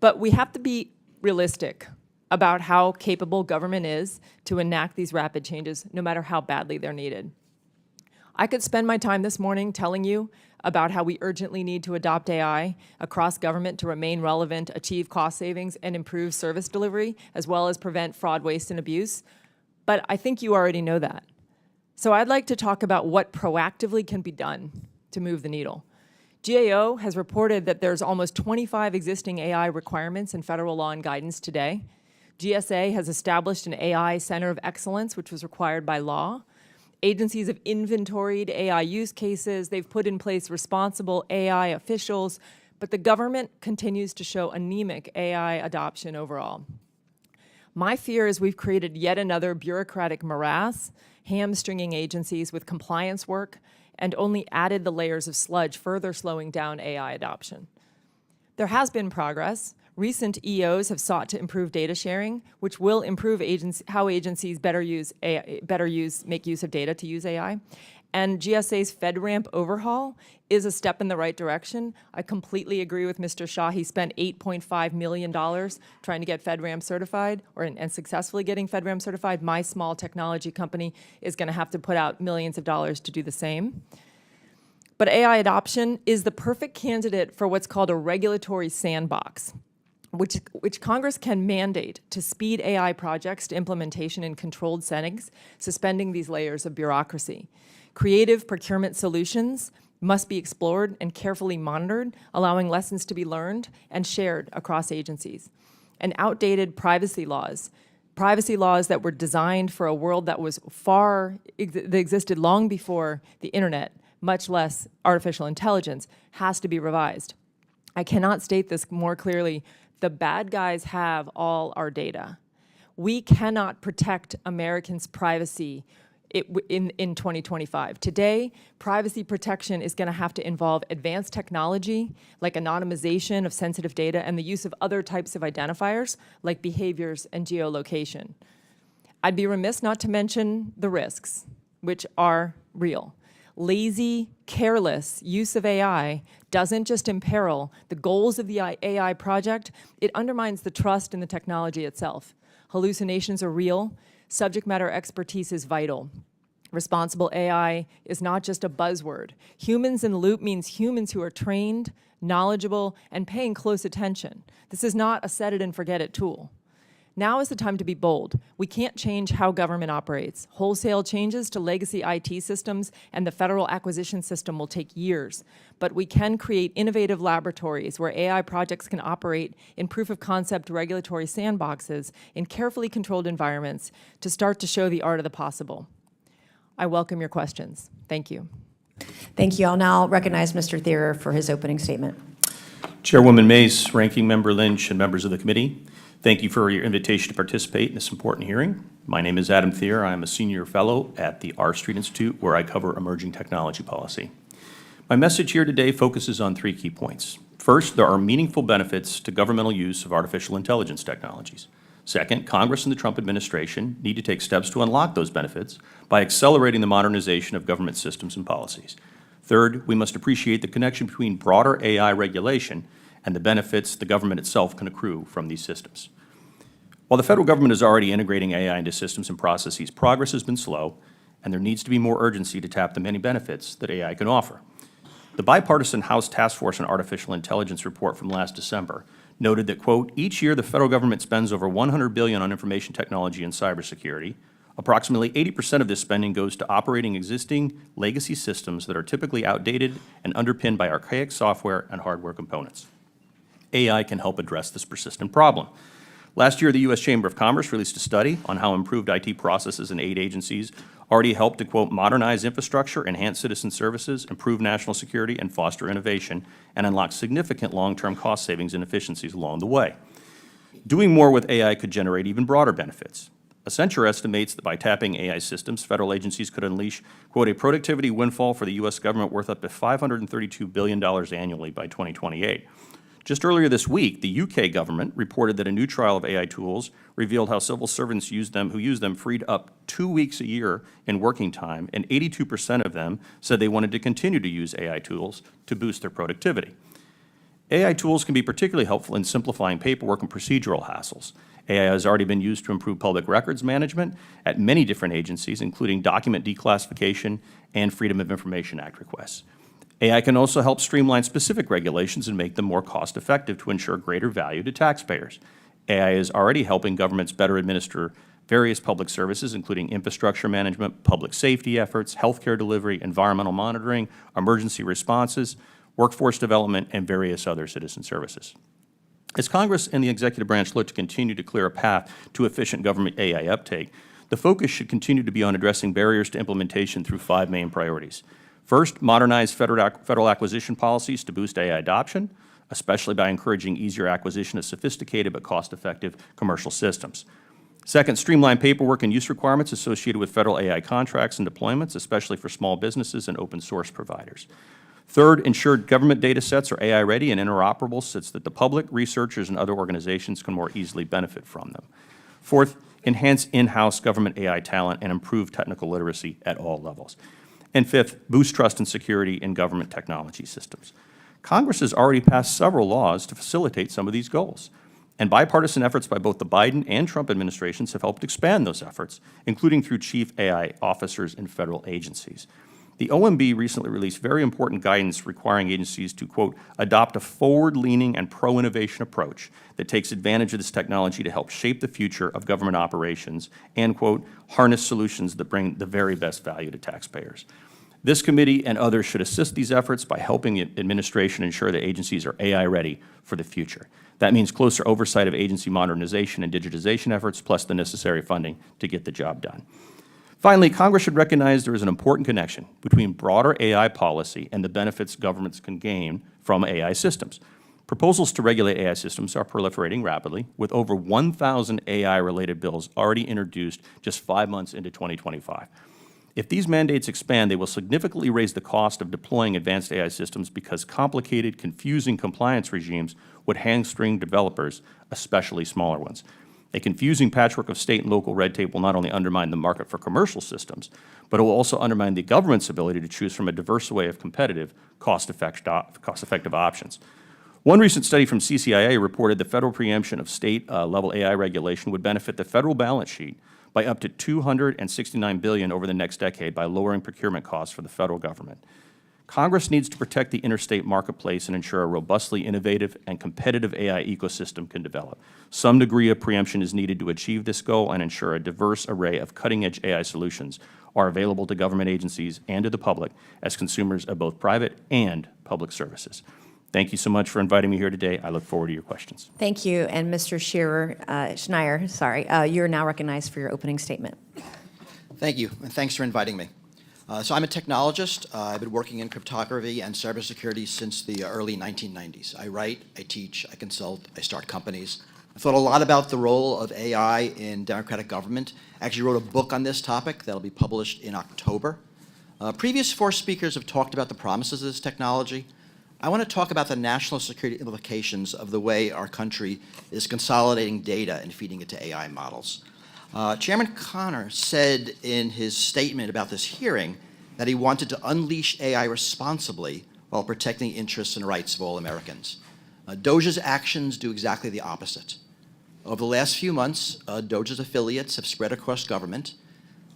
But we have to be realistic about how capable government is to enact these rapid changes, no matter how badly they're needed. I could spend my time this morning telling you about how we urgently need to adopt AI across government to remain relevant, achieve cost savings, and improve service delivery, as well as prevent fraud, waste, and abuse. But I think you already know that. So I'd like to talk about what proactively can be done to move the needle. GAO has reported that there's almost 25 existing AI requirements in federal law and guidance today. GSA has established an AI Center of Excellence, which was required by law. Agencies have inventoried AI use cases. They've put in place responsible AI officials, but the government continues to show anemic AI adoption overall. My fear is we've created yet another bureaucratic morass, hamstringing agencies with compliance work, and only added the layers of sludge, further slowing down AI adoption. There has been progress. Recent EOs have sought to improve data sharing, which will improve how agencies make use of data to use AI. And GSA's FedRAMP overhaul is a step in the right direction. I completely agree with Mr. Shah. He spent $8.5 million trying to get FedRAMP certified and successfully getting FedRAMP certified. My small technology company is going to have to put out millions of dollars to do the same. But AI adoption is the perfect candidate for what's called a regulatory sandbox, which Congress can mandate to speed AI projects to implementation in controlled settings, suspending these layers of bureaucracy. Creative procurement solutions must be explored and carefully monitored, allowing lessons to be learned and shared across agencies. And outdated privacy laws that were designed for a world that was that existed long before the internet, much less artificial intelligence, has to be revised. I cannot state this more clearly. The bad guys have all our data. We cannot protect Americans' privacy in 2025. Today, privacy protection is going to have to involve advanced technology like anonymization of sensitive data and the use of other types of identifiers like behaviors and geolocation. I'd be remiss not to mention the risks, which are real. Lazy, careless use of AI doesn't just imperil the goals of the AI project, it undermines the trust in the technology itself. Hallucinations are real. Subject matter expertise is vital. Responsible AI is not just a buzzword. Humans in the loop means humans who are trained, knowledgeable, and paying close attention. This is not a set it and forget it tool. Now is the time to be bold. We can't change how government operates. Wholesale changes to legacy IT systems and the federal acquisition system will take years. But we can create innovative laboratories where AI projects can operate in proof of concept regulatory sandboxes in carefully controlled environments to start to show the art of the possible. I welcome your questions. Thank you. Thank you. I'll now recognize Mr. Thierer for his opening statement. Chairwoman Mace, Ranking Member Lynch, and members of the committee, thank you for your invitation to participate in this important hearing. My name is Adam Thierer. I am a senior fellow at the R Street Institute, where I cover emerging technology policy. My message here today focuses on 3 key points. First, there are meaningful benefits to governmental use of artificial intelligence technologies. Second, Congress and the Trump administration need to take steps to unlock those benefits by accelerating the modernization of government systems and policies. Third, we must appreciate the connection between broader AI regulation and the benefits the government itself can accrue from these systems. While the federal government is already integrating AI into systems and processes, progress has been slow, and there needs to be more urgency to tap the many benefits that AI can offer. The bipartisan House Task Force on Artificial Intelligence report from last December noted that, quote, each year the federal government spends over $100 billion on information technology and cybersecurity. Approximately 80% of this spending goes to operating existing legacy systems that are typically outdated and underpinned by archaic software and hardware components. AI can help address this persistent problem. Last year, the U.S. Chamber of Commerce released a study on how improved IT processes and aid agencies already help to, quote, modernize infrastructure, enhance citizen services, improve national security, and foster innovation, and unlock significant long-term cost savings and efficiencies along the way. Doing more with AI could generate even broader benefits. Accenture estimates that by tapping AI systems, federal agencies could unleash, quote, a productivity windfall for the U.S. government worth up to $532 billion annually by 2028. Just earlier this week, the UK government reported that a new trial of AI tools revealed how civil servants who use them freed up 2 weeks a year in working time, and 82% of them said they wanted to continue to use AI tools to boost their productivity. AI tools can be particularly helpful in simplifying paperwork and procedural hassles. AI has already been used to improve public records management at many different agencies, including document declassification and Freedom of Information Act requests. AI can also help streamline specific regulations and make them more cost-effective to ensure greater value to taxpayers. AI is already helping governments better administer various public services, including infrastructure management, public safety efforts, healthcare delivery, environmental monitoring, emergency responses, workforce development, and various other citizen services. As Congress and the executive branch look to continue to clear a path to efficient government AI uptake, the focus should continue to be on addressing barriers to implementation through 5 main priorities. First, modernize federal acquisition policies to boost AI adoption, especially by encouraging easier acquisition of sophisticated but cost-effective commercial systems. Second, streamline paperwork and use requirements associated with federal AI contracts and deployments, especially for small businesses and open source providers. Third, ensure government data sets are AI-ready and interoperable such that the public, researchers, and other organizations can more easily benefit from them. Fourth, enhance in-house government AI talent and improve technical literacy at all levels. And fifth, boost trust and security in government technology systems. Congress has already passed several laws to facilitate some of these goals. And bipartisan efforts by both the Biden and Trump administrations have helped expand those efforts, including through chief AI officers in federal agencies. The OMB recently released very important guidance requiring agencies to, quote, adopt a forward-leaning and pro-innovation approach that takes advantage of this technology to help shape the future of government operations and, quote, harness solutions that bring the very best value to taxpayers. This committee and others should assist these efforts by helping the administration ensure that agencies are AI ready for the future. That means closer oversight of agency modernization and digitization efforts, plus the necessary funding to get the job done. Finally, Congress should recognize there is an important connection between broader AI policy and the benefits governments can gain from AI systems. Proposals to regulate AI systems are proliferating rapidly, with over 1,000 AI-related bills already introduced just 5 months into 2025. If these mandates expand, they will significantly raise the cost of deploying advanced AI systems because complicated, confusing compliance regimes would hamstring developers, especially smaller ones. A confusing patchwork of state and local red tape will not only undermine the market for commercial systems, but it will also undermine the government's ability to choose from a diverse array of competitive, cost-effective options. One recent study from CCIA reported the federal preemption of state-level AI regulation would benefit the federal balance sheet by up to $269 billion over the next decade by lowering procurement costs for the federal government. Congress needs to protect the interstate marketplace and ensure a robustly innovative and competitive AI ecosystem can develop. Some degree of preemption is needed to achieve this goal and ensure a diverse array of cutting-edge AI solutions are available to government agencies and to the public as consumers of both private and public services. Thank you so much for inviting me here today. I look forward to your questions. Thank you. And Mr. Schneier, you're now recognized for your opening statement. Thank you, and thanks for inviting me. So I'm a technologist. I've been working in cryptography and cybersecurity since the early 1990s. I write, I teach, I consult, I start companies. I've thought a lot about the role of AI in democratic government. I actually wrote a book on this topic that'll be published in October. Previous 4 speakers have talked about the promises of this technology. I want to talk about the national security implications of the way our country is consolidating data and feeding it to AI models. Chairman Connor said in his statement about this hearing that he wanted to unleash AI responsibly while protecting the interests and rights of all Americans. DOJ's actions do exactly the opposite. Over the last few months, DOJ's affiliates have spread across government.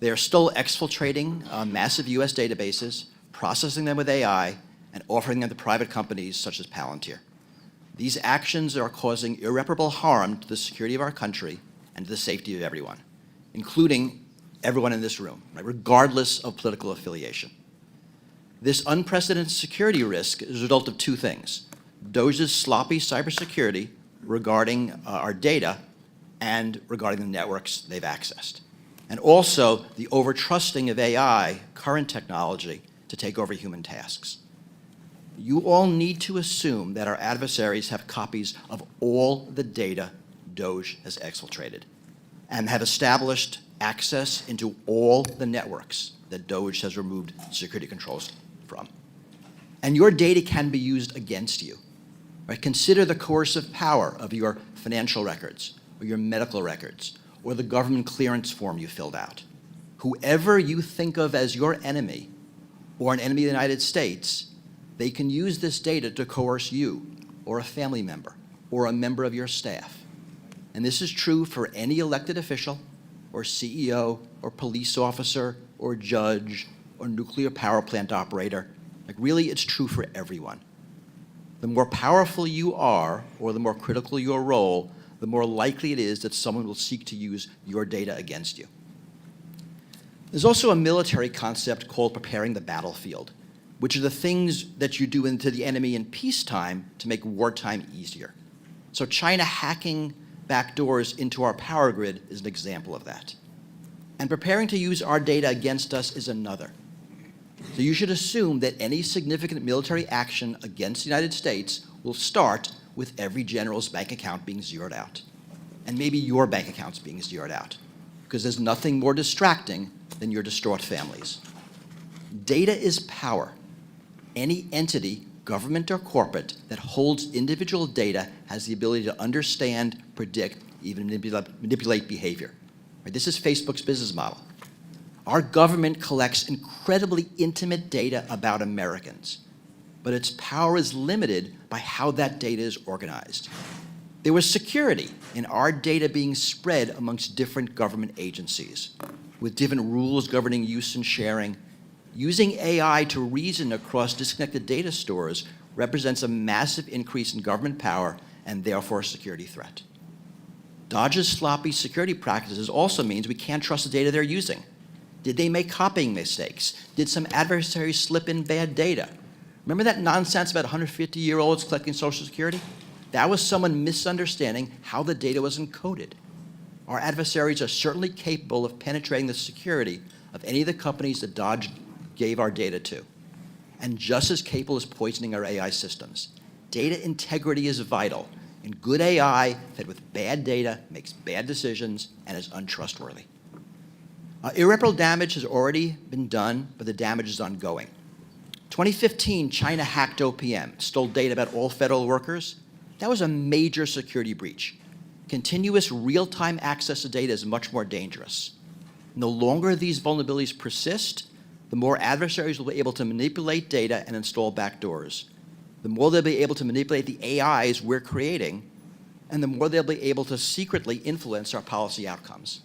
They are still exfiltrating massive U.S. databases, processing them with AI, and offering them to private companies such as Palantir. These actions are causing irreparable harm to the security of our country and to the safety of everyone, including everyone in this room, right, regardless of political affiliation. This unprecedented security risk is a result of 2 things: DOJ's sloppy cybersecurity regarding our data and regarding the networks they've accessed, and also the over-trusting of AI, current technology, to take over human tasks. You all need to assume that our adversaries have copies of all the data DOJ has exfiltrated and have established access into all the networks that DOJ has removed security controls from. And your data can be used against you. Right? Consider the coercive power of your financial records or your medical records or the government clearance form you filled out. Whoever you think of as your enemy or an enemy of the United States, they can use this data to coerce you or a family member or a member of your staff. And this is true for any elected official or CEO or police officer or judge or nuclear power plant operator. Like, really, it's true for everyone. The more powerful you are or the more critical your role, the more likely it is that someone will seek to use your data against you. There's also a military concept called preparing the battlefield, which are the things that you do into the enemy in peacetime to make wartime easier. So China hacking backdoors into our power grid is an example of that. And preparing to use our data against us is another. So you should assume that any significant military action against the United States will start with every general's bank account being zeroed out, and maybe your bank accounts being zeroed out, because there's nothing more distracting than your distraught families. Data is power. Any entity, government or corporate, that holds individual data has the ability to understand, predict, even manipulate behavior. Right? This is Facebook's business model. Our government collects incredibly intimate data about Americans, but its power is limited by how that data is organized. There was security in our data being spread amongst different government agencies, with different rules governing use and sharing. Using AI to reason across disconnected data stores represents a massive increase in government power and therefore a security threat. DOJ's sloppy security practices also means we can't trust the data they're using. Did they make copying mistakes? Did some adversaries slip in bad data? Remember that nonsense about 150-year-olds collecting Social Security? That was someone misunderstanding how the data was encoded. Our adversaries are certainly capable of penetrating the security of any of the companies that DOJ gave our data to, and just as capable as poisoning our AI systems. Data integrity is vital, and good AI fed with bad data makes bad decisions and is untrustworthy. Irreparable damage has already been done, but the damage is ongoing. 2015, China hacked OPM, stole data about all federal workers. That was a major security breach. Continuous real-time access to data is much more dangerous. And the longer these vulnerabilities persist, the more adversaries will be able to manipulate data and install backdoors. The more they'll be able to manipulate the AIs we're creating, and the more they'll be able to secretly influence our policy outcomes.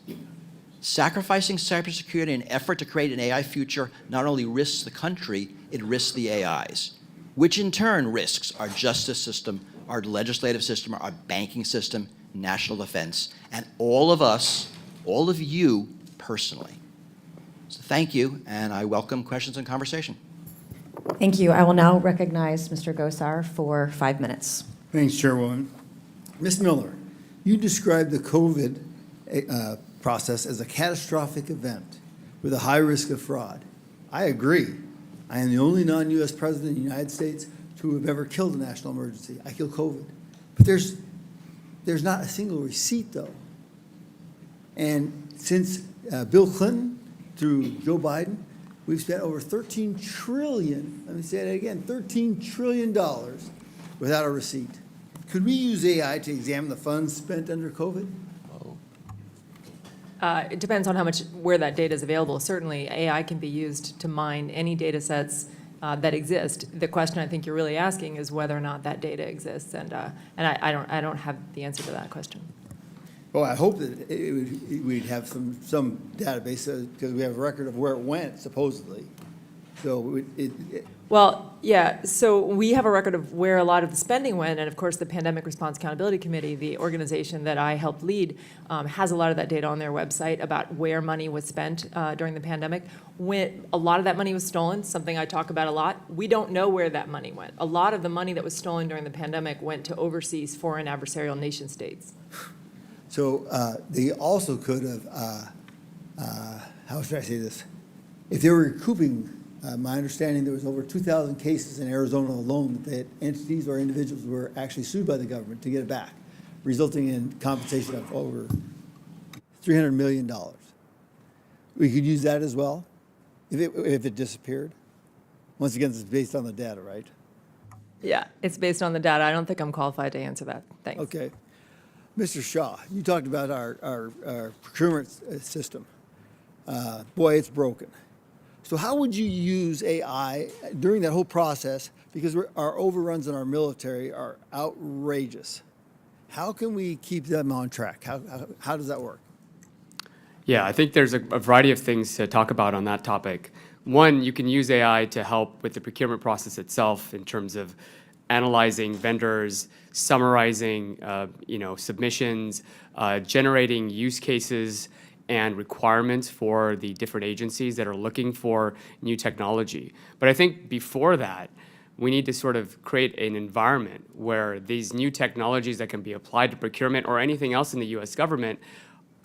Sacrificing cybersecurity in an effort to create an AI future not only risks the country, it risks the AIs, which in turn risks our justice system, our legislative system, our banking system, national defense, and all of us, all of you personally. So thank you, and I welcome questions and conversation. Thank you. I will now recognize Mr. Gosar for 5 minutes. Thanks, Chairwoman. Ms. Miller, you described the COVID process as a catastrophic event with a high risk of fraud. I agree. I am the only non-U.S. president in the United States to have ever killed a national emergency. I killed COVID. But there's not a single receipt, though. And since Bill Clinton through Joe Biden, we've spent over $13 trillion, let me say that again, $13 trillion without a receipt. Could we use AI to examine the funds spent under COVID? It depends on where that data is available. Certainly, AI can be used to mine any data sets that exist. The question I think you're really asking is whether or not that data exists, and I don't have the answer to that question. Well, I hope that we'd have some database because we have a record of where it went, supposedly. So Well, yeah, so we have a record of where a lot of the spending went, and of course, the Pandemic Response Accountability Committee, the organization that I helped lead, has a lot of that data on their website about where money was spent during the pandemic. When a lot of that money was stolen, something I talk about a lot, we don't know where that money went. A lot of the money that was stolen during the pandemic went to overseas foreign adversarial nation states. So they also could have, how should I say this? If they were recouping, my understanding there was over 2,000 cases in Arizona alone that entities or individuals were actually sued by the government to get it back, resulting in compensation of over $300 million. We could use that as well if it disappeared. Once again, it's based on the data, right? Yeah, it's based on the data. I don't think I'm qualified to answer that. Thanks. Okay. Mr. Shaw, you talked about our procurement system. Boy, it's broken. So how would you use AI during that whole process? Because our overruns in our military are outrageous. How can we keep them on track? How does that work? Yeah, I think there's a variety of things to talk about on that topic. One, you can use AI to help with the procurement process itself in terms of analyzing vendors, summarizing submissions, generating use cases and requirements for the different agencies that are looking for new technology. But I think before that, we need to sort of create an environment where these new technologies that can be applied to procurement or anything else in the US government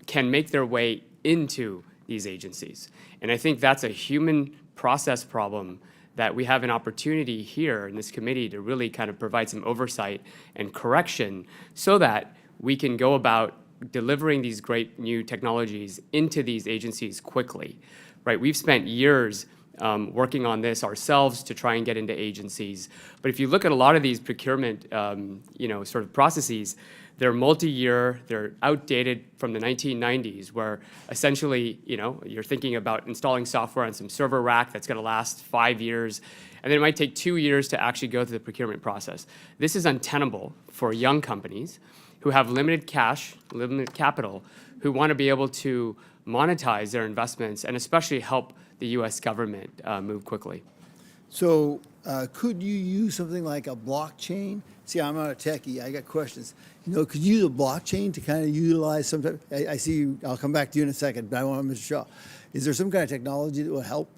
can make their way into these agencies. And I think that's a human process problem that we have an opportunity here in this committee to really kind of provide some oversight and correction so that we can go about delivering these great new technologies into these agencies quickly, right? We've spent years working on this ourselves to try and get into agencies. But if you look at a lot of these procurement, sort of processes, they're multi-year, they're outdated from the 1990s, where essentially, you're thinking about installing software on some server rack that's going to last 5 years, and then it might take 2 years to actually go through the procurement process. This is untenable for young companies who have limited cash, limited capital, who want to be able to monetize their investments and especially help the U.S. government move quickly. So could you use something like a blockchain? See, I'm not a techie. I got questions. Could you use a blockchain to kind of utilize some type? I see you. I'll come back to you in a second, but I want Mr. Shaw. Is there some kind of technology that will help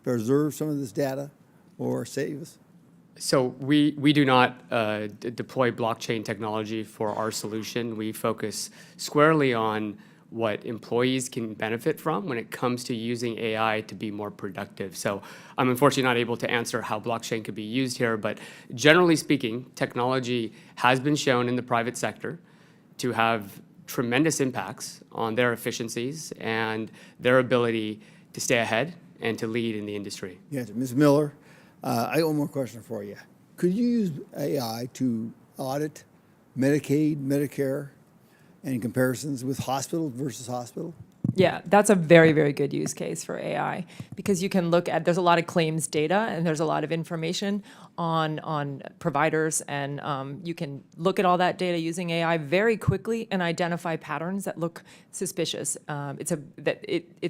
preserve some of this data or save us? So we do not deploy blockchain technology for our solution. We focus squarely on what employees can benefit from when it comes to using AI to be more productive. So I'm unfortunately not able to answer how blockchain could be used here, but generally speaking, technology has been shown in the private sector to have tremendous impacts on their efficiencies and their ability to stay ahead and to lead in the industry. Yes, Ms. Miller, I got one more question for you. Could you use AI to audit Medicaid, Medicare, and comparisons with hospital versus hospital? Yeah, that's a very, very good use case for AI because you can look at, there's a lot of claims data and there's a lot of information on providers, and you can look at all that data using AI very quickly and identify patterns that look suspicious. It's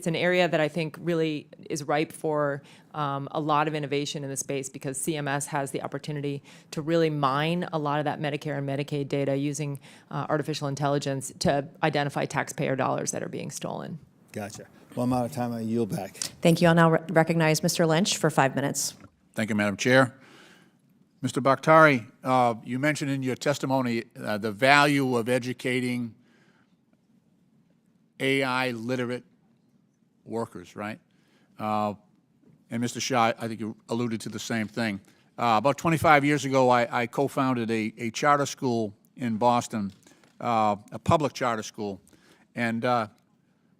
an area that I think really is ripe for a lot of innovation in the space because CMS has the opportunity to really mine a lot of that Medicare and Medicaid data using artificial intelligence to identify taxpayer dollars that are being stolen. Gotcha. Well, I'm out of time. I yield back. Thank you. I'll now recognize Mr. Lynch for 5 minutes. Thank you, Madam Chair. Mr. Bakhtari, you mentioned in your testimony the value of educating AI literate workers, right? And Mr. Shah, I think you alluded to the same thing. About 25 years ago, I co-founded a charter school in Boston, a public charter school, and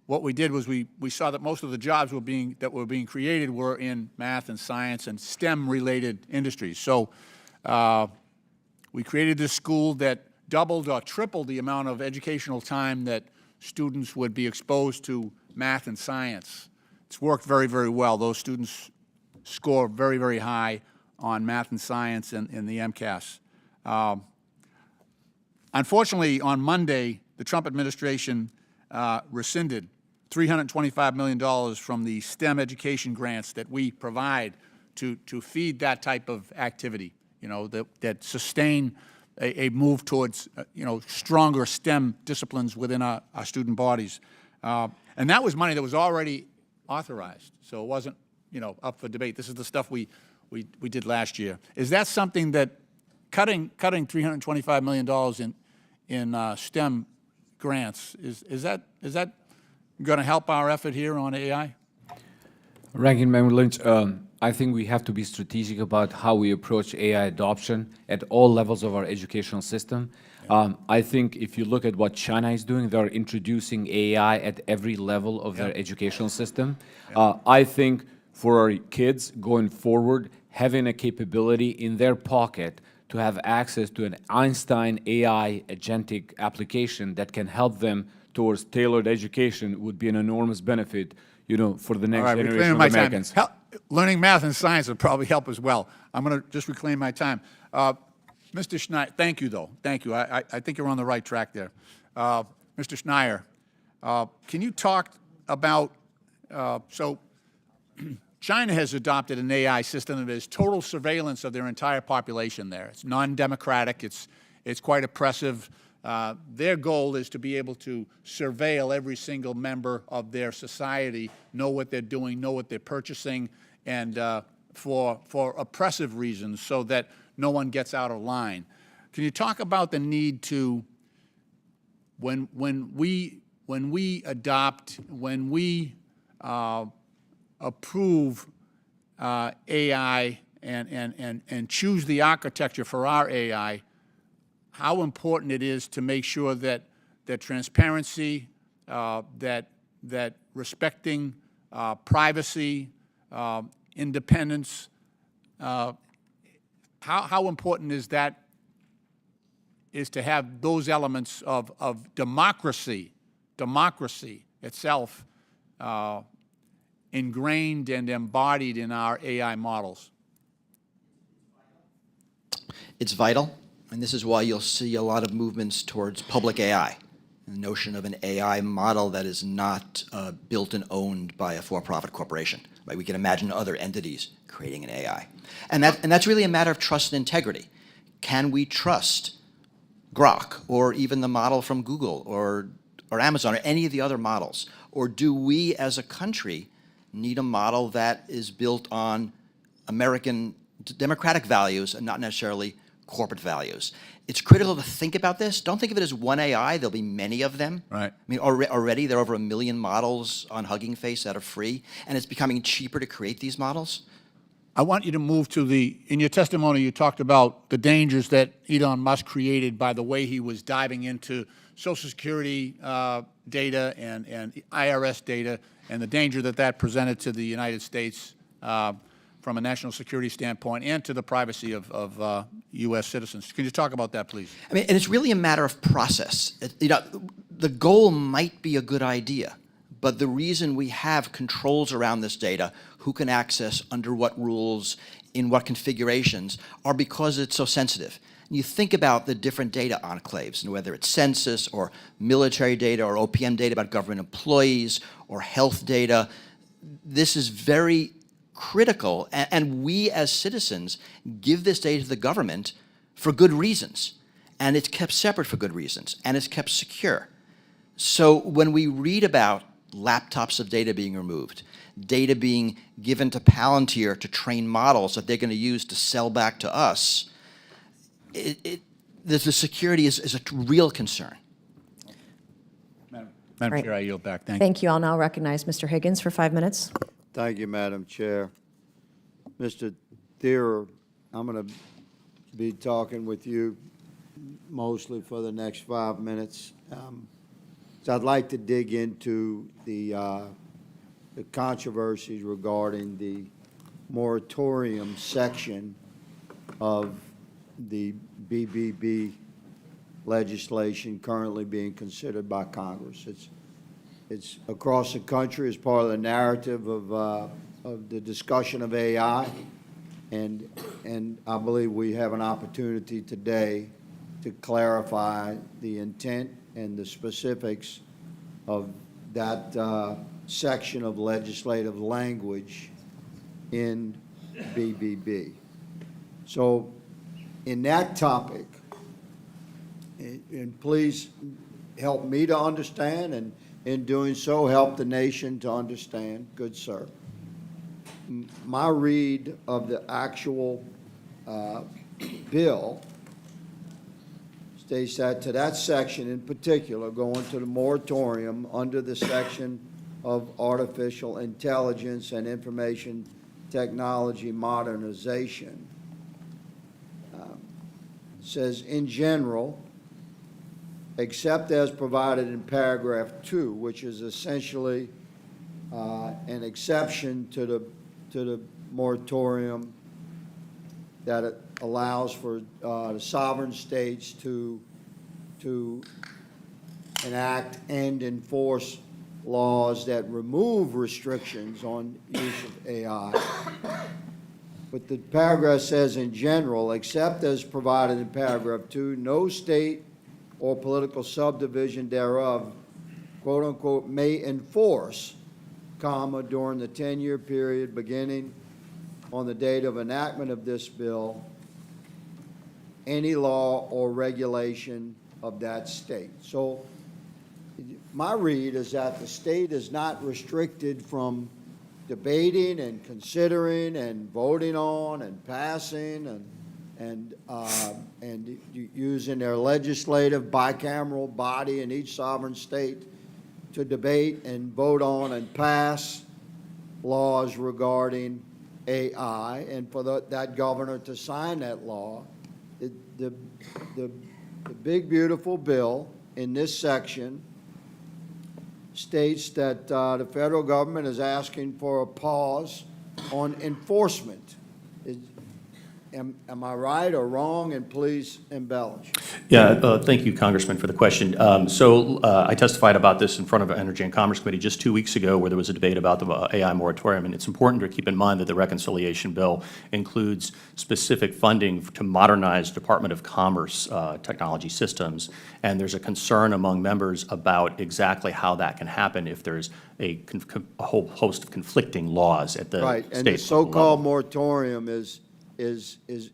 what we did was we saw that most of the jobs that were being created were in math and science and STEM-related industries. So we created this school that doubled or tripled the amount of educational time that students would be exposed to math and science. It's worked very, very well. Those students score very, very high on math and science in the MCAS. Unfortunately, on Monday, the Trump administration rescinded $325 million from the STEM education grants that we provide to feed that type of activity, that sustain a move towards, stronger STEM disciplines within our student bodies. And that was money that was already authorized, so it wasn't, up for debate. This is the stuff we did last year. Is that something that cutting $325 million in STEM grants, is that going to help our effort here on AI? Ranking Member Lynch, I think we have to be strategic about how we approach AI adoption at all levels of our educational system. I think if you look at what China is doing, they're introducing AI at every level of their educational system. I think for our kids going forward, having a capability in their pocket to have access to an Einstein AI agentic application that can help them towards tailored education would be an enormous benefit, for the next generation of Americans. Learning math and science would probably help as well. I'm going to just reclaim my time. Mr. Schneier, thank you, though. Thank you. I think you're on the right track there. Mr. Schneier, can you talk about, so China has adopted an AI system that is total surveillance of their entire population there. It's non-democratic. It's quite oppressive. Their goal is to be able to surveil every single member of their society, know what they're doing, know what they're purchasing, and for oppressive reasons so that no one gets out of line. Can you talk about the need to, when we approve AI and choose the architecture for our AI, how important it is to make sure that transparency, that respecting privacy, independence. How important is that, is to have those elements of democracy itself ingrained and embodied in our AI models? It's vital, and this is why you'll see a lot of movements towards public AI. The notion of an AI model that is not built and owned by a for-profit corporation. Right? We can imagine other entities creating an AI. And that's really a matter of trust and integrity. Can we trust Grok, or even the model from Google, or Amazon, or any of the other models? Or do we as a country need a model that is built on American democratic values and not necessarily corporate values? It's critical to think about this. Don't think of it as one AI. There'll be many of them. Right. I mean, already there are over 1 million models on Hugging Face that are free, and it's becoming cheaper to create these models. I want you to move to in your testimony, you talked about the dangers that Elon Musk created by the way he was diving into Social Security data and IRS data, and the danger that presented to the United States from a national security standpoint and to the privacy of U.S. citizens. Can you talk about that, please? I mean, and it's really a matter of process. The goal might be a good idea, but the reason we have controls around this data, who can access, under what rules, in what configurations, are because it's so sensitive. And you think about the different data enclaves, and whether it's census or military data or OPM data about government employees or health data, this is very critical, and we as citizens give this data to the government for good reasons, and it's kept separate for good reasons, and it's kept secure. So when we read about laptops of data being removed, data being given to Palantir to train models that they're going to use to sell back to us, the security is a real concern. Madam Right. Chair, I yield back. Thank you. Thank you. I'll now recognize Mr. Higgins for 5 minutes. Thank you, Madam Chair. Mr. Thierer, I'm going to be talking with you mostly for the next 5 minutes. So I'd like to dig into the controversies regarding the moratorium section of the BBB legislation currently being considered by Congress. It's across the country as part of the narrative of the discussion of AI, and I believe we have an opportunity today to clarify the intent and the specifics of that section of legislative language in BBB. So in that topic, and please help me to understand, and in doing so, help the nation to understand, good sir. My read of the actual bill states that to that section in particular, going to the moratorium under the section of artificial intelligence and information technology modernization, says in general, except as provided in paragraph 2, which is essentially an exception to the moratorium that it allows for the sovereign states to enact and enforce laws that remove restrictions on use of AI. But the paragraph says in general, except as provided in paragraph 2, no state or political subdivision thereof, quote unquote, may enforce, comma, during the 10-year period beginning on the date of enactment of this bill, any law or regulation of that state. So my read is that the state is not restricted from debating and considering and voting on and passing and using their legislative bicameral body in each sovereign state to debate and vote on and pass laws regarding AI, and for that governor to sign that law. The big beautiful bill in this section states that the federal government is asking for a pause on enforcement. Am I right or wrong? And please embellish. Yeah, thank you, Congressman, for the question. I testified about this in front of the Energy and Commerce Committee just 2 weeks ago, where there was a debate about the AI moratorium. And it's important to keep in mind that the reconciliation bill includes specific funding to modernize Department of Commerce technology systems. And there's a concern among members about exactly how that can happen if there's a whole host of conflicting laws at the Right, state and the level. so-called moratorium is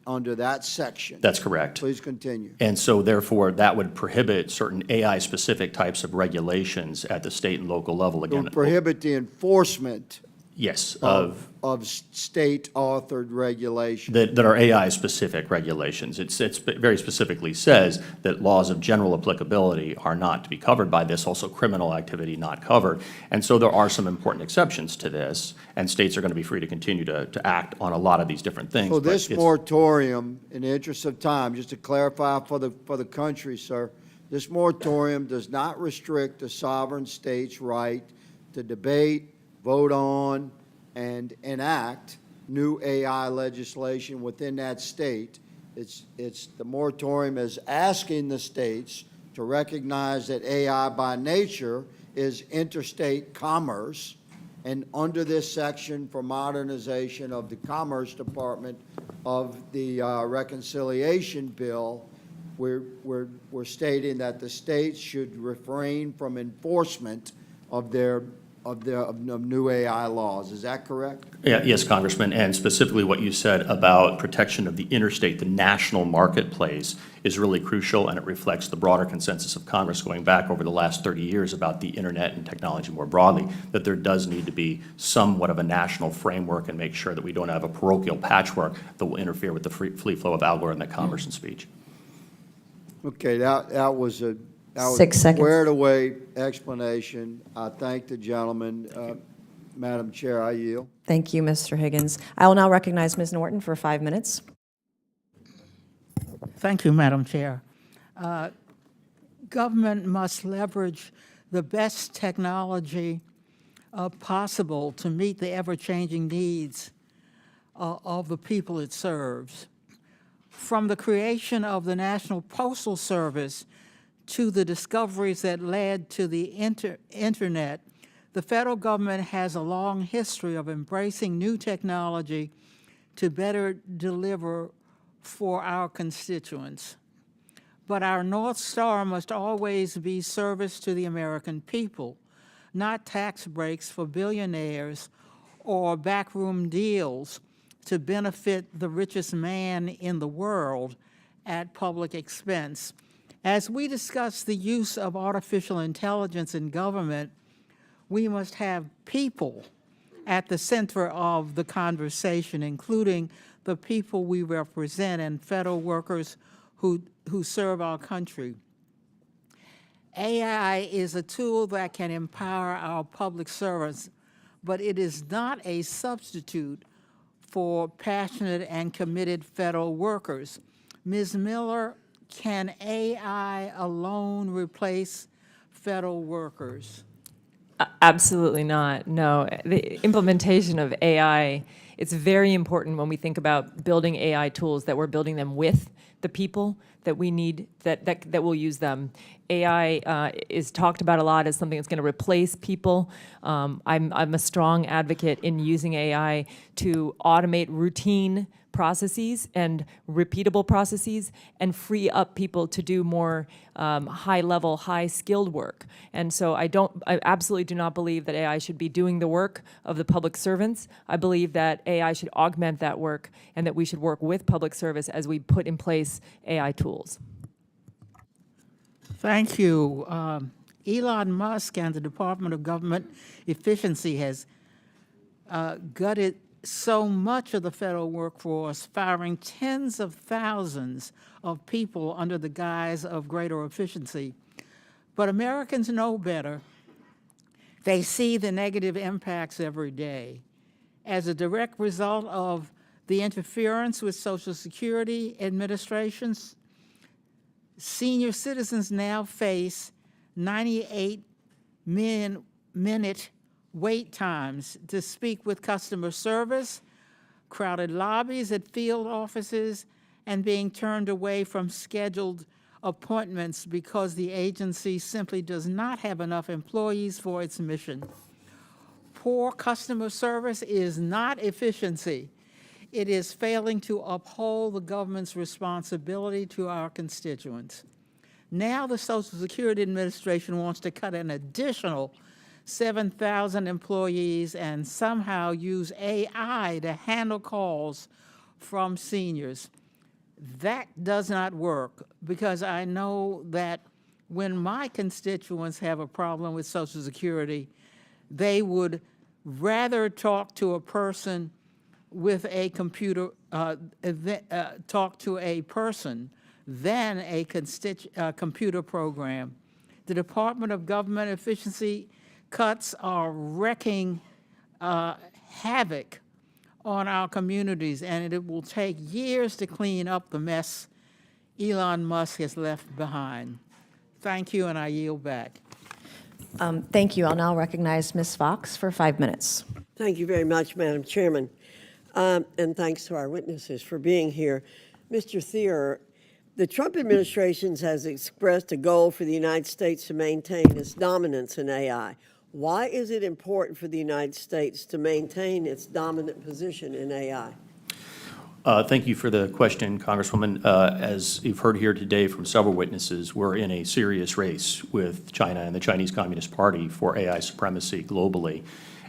under that section. That's correct. Please continue. And so therefore, that would prohibit certain AI-specific types of regulations at the state and local level. It Again, would prohibit the enforcement yes, of state-authored regulations. that are AI-specific regulations. It very specifically says that laws of general applicability are not to be covered by this, also criminal activity not covered. And so there are some important exceptions to this, and states are going to be free to continue to act on a lot of these different things. So but this it's- moratorium, in the interest of time, just to clarify for the country, sir, this moratorium does not restrict the sovereign state's right to debate, vote on, and enact new AI legislation within that state. The moratorium is asking the states to recognize that AI by nature is interstate commerce, and under this section for modernization of the Commerce Department of the reconciliation bill, we're stating that the states should refrain from enforcement of new AI laws. Is that correct? Yeah, yes, Congressman, and specifically what you said about protection of the interstate, the national marketplace is really crucial, and it reflects the broader consensus of Congress going back over the last 30 years about the internet and technology more broadly, that there does need to be somewhat of a national framework and make sure that we don't have a parochial patchwork that will interfere with the free flow of algorithmic commerce and speech. Okay, that was a 6 seconds. squared away explanation. I thank the gentleman. Madam Chair, I yield. Thank you, Mr. Higgins. I will now recognize Ms. Norton for 5 minutes. Thank you, Madam Chair. Government must leverage the best technology possible to meet the ever-changing needs of the people it serves. From the creation of the National Postal Service to the discoveries that led to the internet, the federal government has a long history of embracing new technology to better deliver for our constituents. But our North Star must always be service to the American people, not tax breaks for billionaires or backroom deals to benefit the richest man in the world at public expense. As we discuss the use of artificial intelligence in government, we must have people at the center of the conversation, including the people we represent and federal workers who serve our country. AI is a tool that can empower our public servants, but it is not a substitute for passionate and committed federal workers. Ms. Miller, can AI alone replace federal workers? Absolutely not. No. The implementation of AI, it's very important when we think about building AI tools that we're building them with the people that we need that will use them. AI is talked about a lot as something that's going to replace people. I'm a strong advocate in using AI to automate routine processes and repeatable processes and free up people to do more high-level, high-skilled work. And so I absolutely do not believe that AI should be doing the work of the public servants. I believe that AI should augment that work and that we should work with public service as we put in place AI tools. Thank you. Elon Musk and the Department of Government Efficiency has gutted so much of the federal workforce, firing tens of thousands of people under the guise of greater efficiency. But Americans know better. They see the negative impacts every day. As a direct result of the interference with Social Security administrations, senior citizens now face 98-minute wait times to speak with customer service, crowded lobbies at field offices, and being turned away from scheduled appointments because the agency simply does not have enough employees for its mission. Poor customer service is not efficiency. It is failing to uphold the government's responsibility to our constituents. Now the Social Security Administration wants to cut an additional 7,000 employees and somehow use AI to handle calls from seniors. That does not work, because I know that when my constituents have a problem with Social Security, they would rather talk to a person with a computer, talk to a person than a computer program. The Department of Government Efficiency cuts are wreaking havoc on our communities, and it will take years to clean up the mess Elon Musk has left behind. Thank you, and I yield back. Thank you. I'll now recognize Ms. Fox for 5 minutes. Thank you very much, Madam Chairman. And thanks to our witnesses for being here. Mr. Thier, the Trump administration has expressed a goal for the United States to maintain its dominance in AI. Why is it important for the United States to maintain its dominant position in AI? Thank you for the question, Congresswoman. As you've heard here today from several witnesses, we're in a serious race with China and the Chinese Communist Party for AI supremacy globally.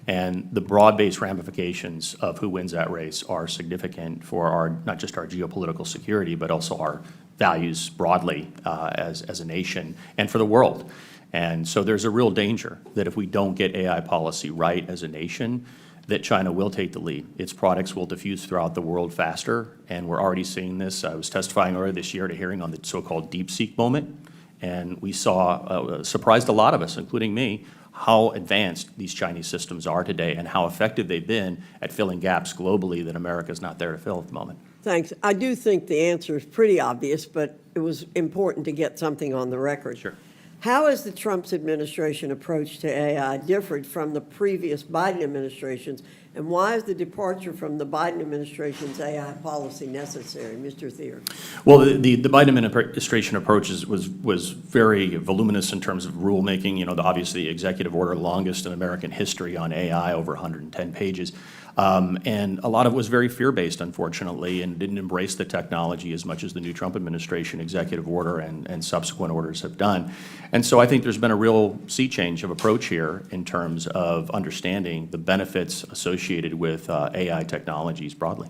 And the broad-based ramifications of who wins that race are significant for our, not just our geopolitical security, but also our values broadly as a nation and for the world. And so there's a real danger that if we don't get AI policy right as a nation, that China will take the lead. Its products will diffuse throughout the world faster, and we're already seeing this. I was testifying earlier this year at a hearing on the so-called DeepSeek moment, and we saw, surprised a lot of us, including me, how advanced these Chinese systems are today and how effective they've been at filling gaps globally that America's not there to fill at the moment. Thanks. I do think the answer is pretty obvious, but it was important to get something on the record. Sure. How has the Trump administration approach to AI differed from the previous Biden administrations, and why is the departure from the Biden administration's AI policy necessary? Mr. Thier. Well, the Biden administration approach was very voluminous in terms of rulemaking. You know, obviously the executive order, longest in American history on AI, over 110 pages. And a lot of it was very fear-based, unfortunately, and didn't embrace the technology as much as the new Trump administration executive order and subsequent orders have done. And so I think there's been a real sea change of approach here in terms of understanding the benefits associated with AI technologies broadly.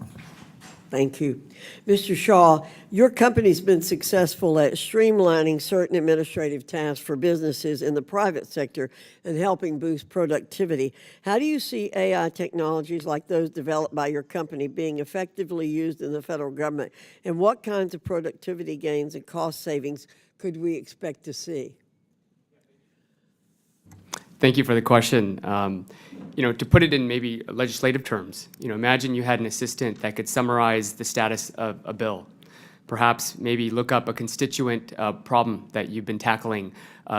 Thank you. Mr. Shaw, your company's been successful at streamlining certain administrative tasks for businesses in the private sector and helping boost productivity. How do you see AI technologies like those developed by your company being effectively used in the federal government? And what kinds of productivity gains and cost savings could we expect to see? Thank you for the question. To put it in maybe legislative terms, imagine you had an assistant that could summarize the status of a bill, perhaps maybe look up a constituent problem that you've been tackling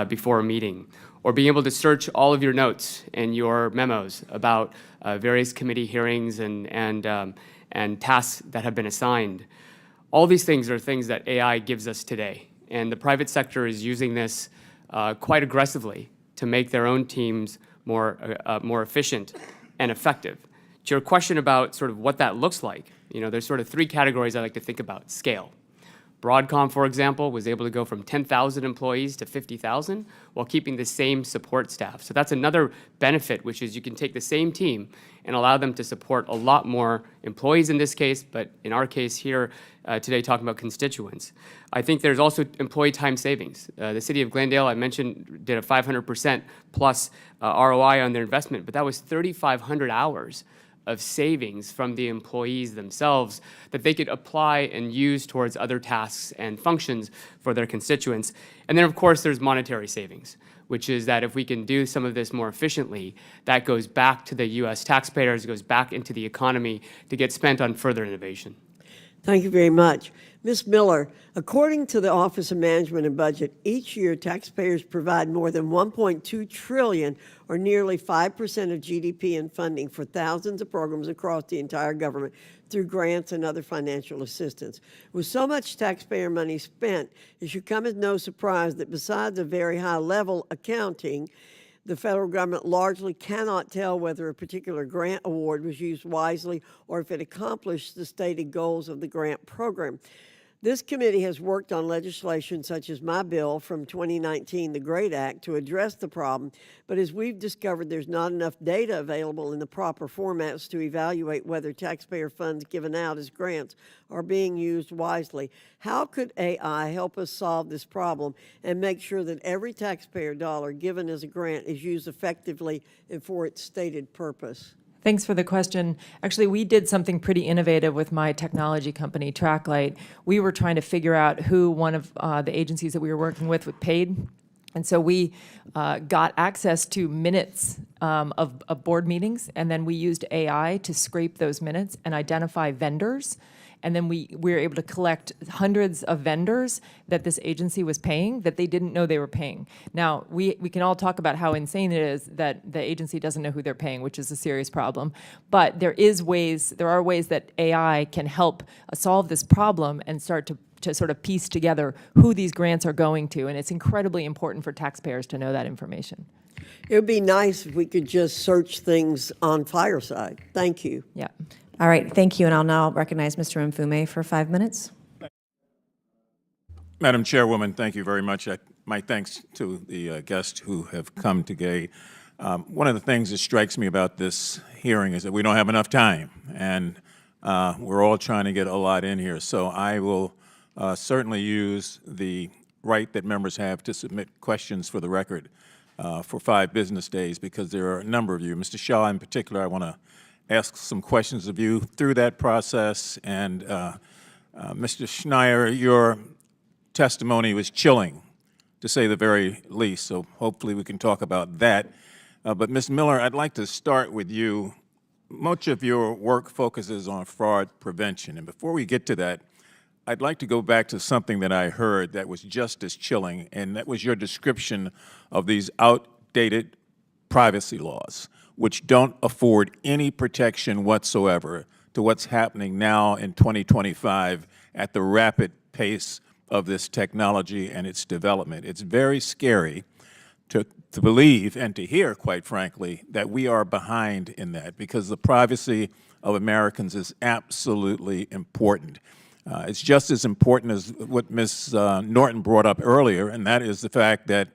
before a meeting, or being able to search all of your notes and your memos about various committee hearings and tasks that have been assigned. All these things are things that AI gives us today, and the private sector is using this quite aggressively to make their own teams more efficient and effective. To your question about sort of what that looks like, there's sort of three categories I like to think about. Scale. Broadcom, for example, was able to go from 10,000 employees to 50,000 while keeping the same support staff. So that's another benefit, which is you can take the same team and allow them to support a lot more employees in this case, but in our case here today talking about constituents. I think there's also employee time savings. The city of Glendale, I mentioned, did a 500% plus ROI on their investment, but that was 3,500 hours of savings from the employees themselves that they could apply and use towards other tasks and functions for their constituents. And then, of course, there's monetary savings, which is that if we can do some of this more efficiently, that goes back to the U.S. taxpayers, goes back into the economy to get spent on further innovation. Thank you very much. Ms. Miller, according to the Office of Management and Budget, each year taxpayers provide more than $1.2 trillion, or nearly 5% of GDP in funding for thousands of programs across the entire government through grants and other financial assistance. With so much taxpayer money spent, it should come as no surprise that besides a very high-level accounting, the federal government largely cannot tell whether a particular grant award was used wisely or if it accomplished the stated goals of the grant program. This committee has worked on legislation such as my bill from 2019, the GREAT Act, to address the problem, but as we've discovered, there's not enough data available in the proper formats to evaluate whether taxpayer funds given out as grants are being used wisely. How could AI help us solve this problem and make sure that every taxpayer dollar given as a grant is used effectively and for its stated purpose? Thanks for the question. Actually, we did something pretty innovative with my technology company, TrackLight. We were trying to figure out who one of the agencies that we were working with paid. And so we got access to minutes of board meetings, and then we used AI to scrape those minutes and identify vendors. And then we were able to collect hundreds of vendors that this agency was paying that they didn't know they were paying. Now, we can all talk about how insane it is that the agency doesn't know who they're paying, which is a serious problem. But there are ways that AI can help solve this problem and start to sort of piece together who these grants are going to. And it's incredibly important for taxpayers to know that information. It would be nice if we could just search things on Fireside. Thank you. Yeah. All right, thank you, and I'll now recognize Mr. Mfume for 5 minutes. Madam Chairwoman, thank you very much. My thanks to the guests who have come today. One of the things that strikes me about this hearing is that we don't have enough time, and we're all trying to get a lot in here. So I will certainly use the right that members have to submit questions for the record for 5 business days, because there are a number of you. Mr. Shaw, in particular, I want to ask some questions of you through that process. And Mr. Schneier, your testimony was chilling, to say the very least, so hopefully we can talk about that. But Ms. Miller, I'd like to start with you. Much of your work focuses on fraud prevention, and before we get to that, I'd like to go back to something that I heard that was just as chilling, and that was your description of these outdated privacy laws, which don't afford any protection whatsoever to what's happening now in 2025 at the rapid pace of this technology and its development. It's very scary to believe and to hear, quite frankly, that we are behind in that, because the privacy of Americans is absolutely important. It's just as important as what Ms. Norton brought up earlier, and that is the fact that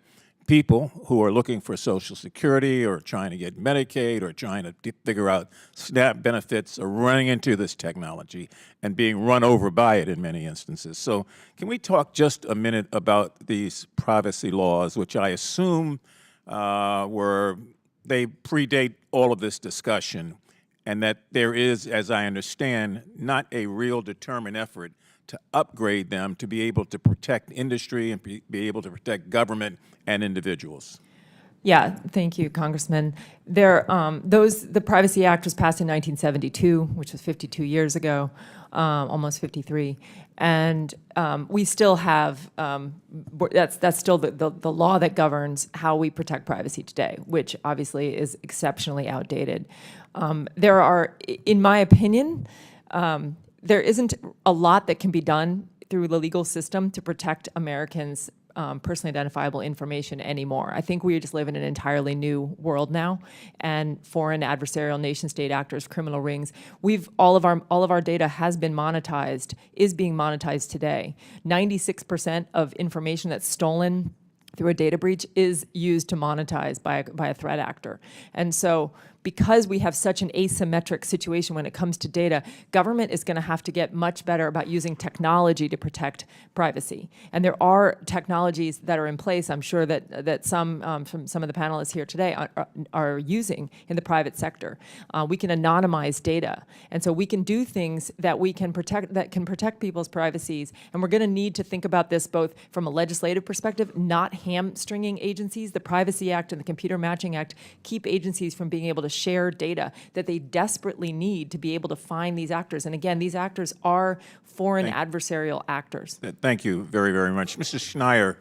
people who are looking for Social Security or trying to get Medicaid or trying to figure out SNAP benefits are running into this technology and being run over by it in many instances. So can we talk just a minute about these privacy laws, which I assume they predate all of this discussion, and that there is, as I understand, not a real determined effort to upgrade them to be able to protect industry and be able to protect government and individuals? Yeah, thank you, Congressman. The Privacy Act was passed in 1972, which was 52 years ago, almost 53. And we still have, that's still the law that governs how we protect privacy today, which obviously is exceptionally outdated. There are, in my opinion, there isn't a lot that can be done through the legal system to protect Americans' personally identifiable information anymore. I think we just live in an entirely new world now, and foreign adversarial nation-state actors, criminal rings, all of our data has been monetized, is being monetized today. 96% of information that's stolen through a data breach is used to monetize by a threat actor. And so because we have such an asymmetric situation when it comes to data, government is going to have to get much better about using technology to protect privacy. And there are technologies that are in place, I'm sure that some from some of the panelists here today are using in the private sector. We can anonymize data. And so we can do things that can protect people's privacies. And we're going to need to think about this both from a legislative perspective, not hamstringing agencies. The Privacy Act and the Computer Matching Act keep agencies from being able to share data that they desperately need to be able to find these actors. And again, these actors are foreign adversarial actors. Thank you very, very much. Mr. Schneier,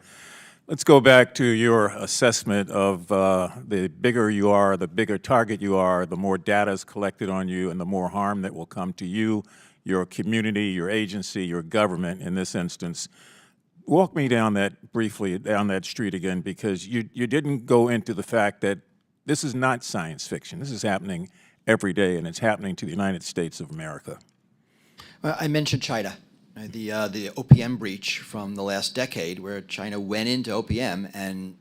let's go back to your assessment of the bigger you are, the bigger target you are, the more data is collected on you, and the more harm that will come to you, your community, your agency, your government in this instance. Walk me down that briefly, down that street again, because you didn't go into the fact that this is not science fiction. This is happening every day, and it's happening to the United States of America. Well, I mentioned China, the OPM breach from the last decade, where China went into OPM and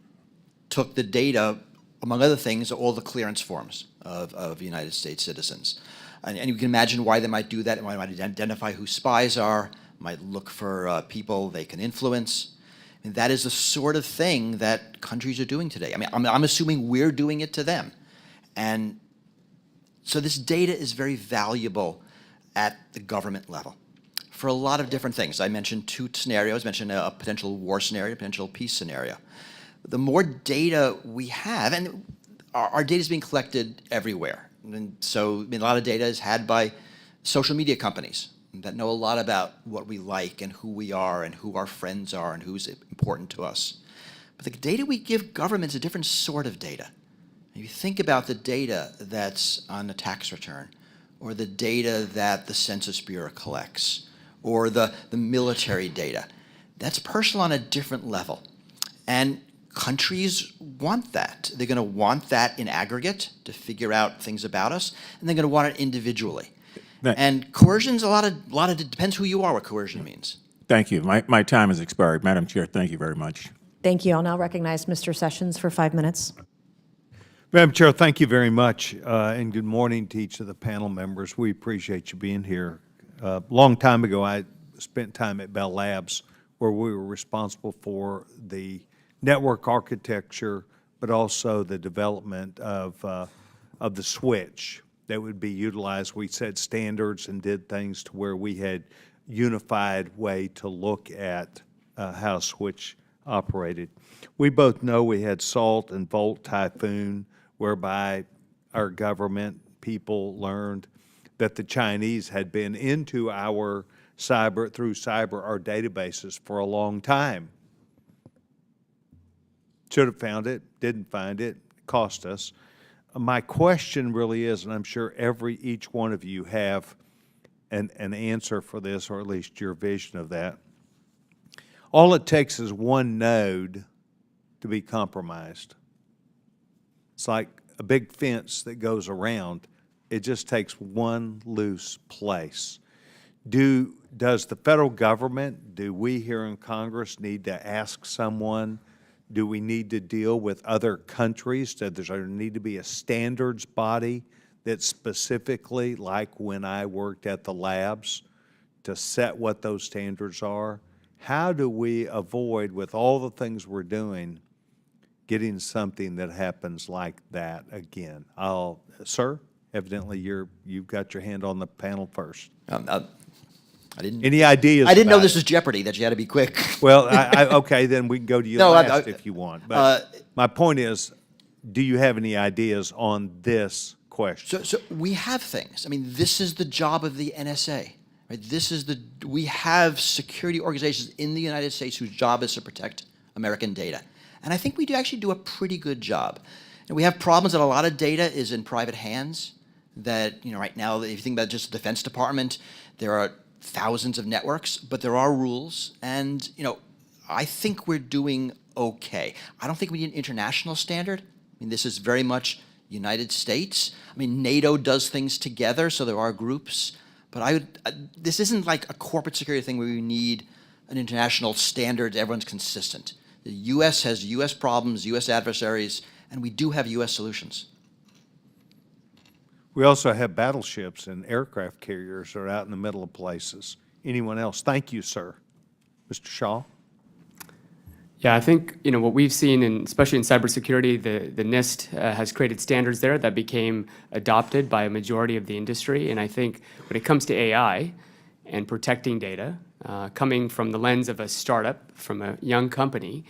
took the data, among other things, all the clearance forms of United States citizens. And you can imagine why they might do that. They might identify who spies are, might look for people they can influence. And that is the sort of thing that countries are doing today. I mean, I'm assuming we're doing it to them. And so this data is very valuable at the government level for a lot of different things. I mentioned two scenarios. I mentioned a potential war scenario, a potential peace scenario. The more data we have, and our data is being collected everywhere. And so a lot of data is had by social media companies that know a lot about what we like and who we are and who our friends are and who's important to us. But the data we give governments is a different sort of data. If you think about the data that's on the tax return, or the data that the Census Bureau collects, or the military data, that's personal on a different level. And countries want that. They're going to want that in aggregate to figure out things about us, and they're going to want it individually. And coercion's it depends who you are, what coercion means. Thank you. My time has expired. Madam Chair, thank you very much. Thank you. I'll now recognize Mr. Sessions for 5 minutes. Madam Chair, thank you very much, and good morning to each of the panel members. We appreciate you being here. A long time ago, I spent time at Bell Labs, where we were responsible for the network architecture, but also the development of the switch that would be utilized. We set standards and did things to where we had unified way to look at how a switch operated. We both know we had Salt and Volt Typhoon, whereby our government people learned that the Chinese had been into our our databases for a long time. Should have found it, didn't find it, cost us. My question really is, and I'm sure each one of you have an answer for this, or at least your vision of that. All it takes is one node to be compromised. It's like a big fence that goes around. It just takes one loose place. Does the federal government, do we here in Congress need to ask someone? Do we need to deal with other countries? Does there need to be a standards body that specifically, like when I worked at the labs, to set what those standards are? How do we avoid, with all the things we're doing, getting something that happens like that again? Sir, evidently you've got your hand on the panel first. I didn't. Any ideas? I didn't know this was Jeopardy, that you had to be quick. Well, okay, then we can go to you last if you want. But my point is, do you have any ideas on this question? So we have things. I mean, this is the job of the NSA. Right? We have security organizations in the United States whose job is to protect American data. And I think we actually do a pretty good job. And we have problems that a lot of data is in private hands. That, right now, if you think about just the Defense Department, there are thousands of networks, but there are rules. And, I think we're doing okay. I don't think we need an international standard. I mean, this is very much United States. I mean, NATO does things together, so there are groups. But this isn't like a corporate security thing where we need an international standard, everyone's consistent. The U.S. has U.S. problems, U.S. adversaries, and we do have U.S. solutions. We also have battleships and aircraft carriers that are out in the middle of places. Anyone else? Thank you, sir. Mr. Shaw? Yeah, I think what we've seen, especially in cybersecurity, the NIST has created standards there that became adopted by a majority of the industry. And I think when it comes to AI and protecting data, coming from the lens of a startup, from a young company,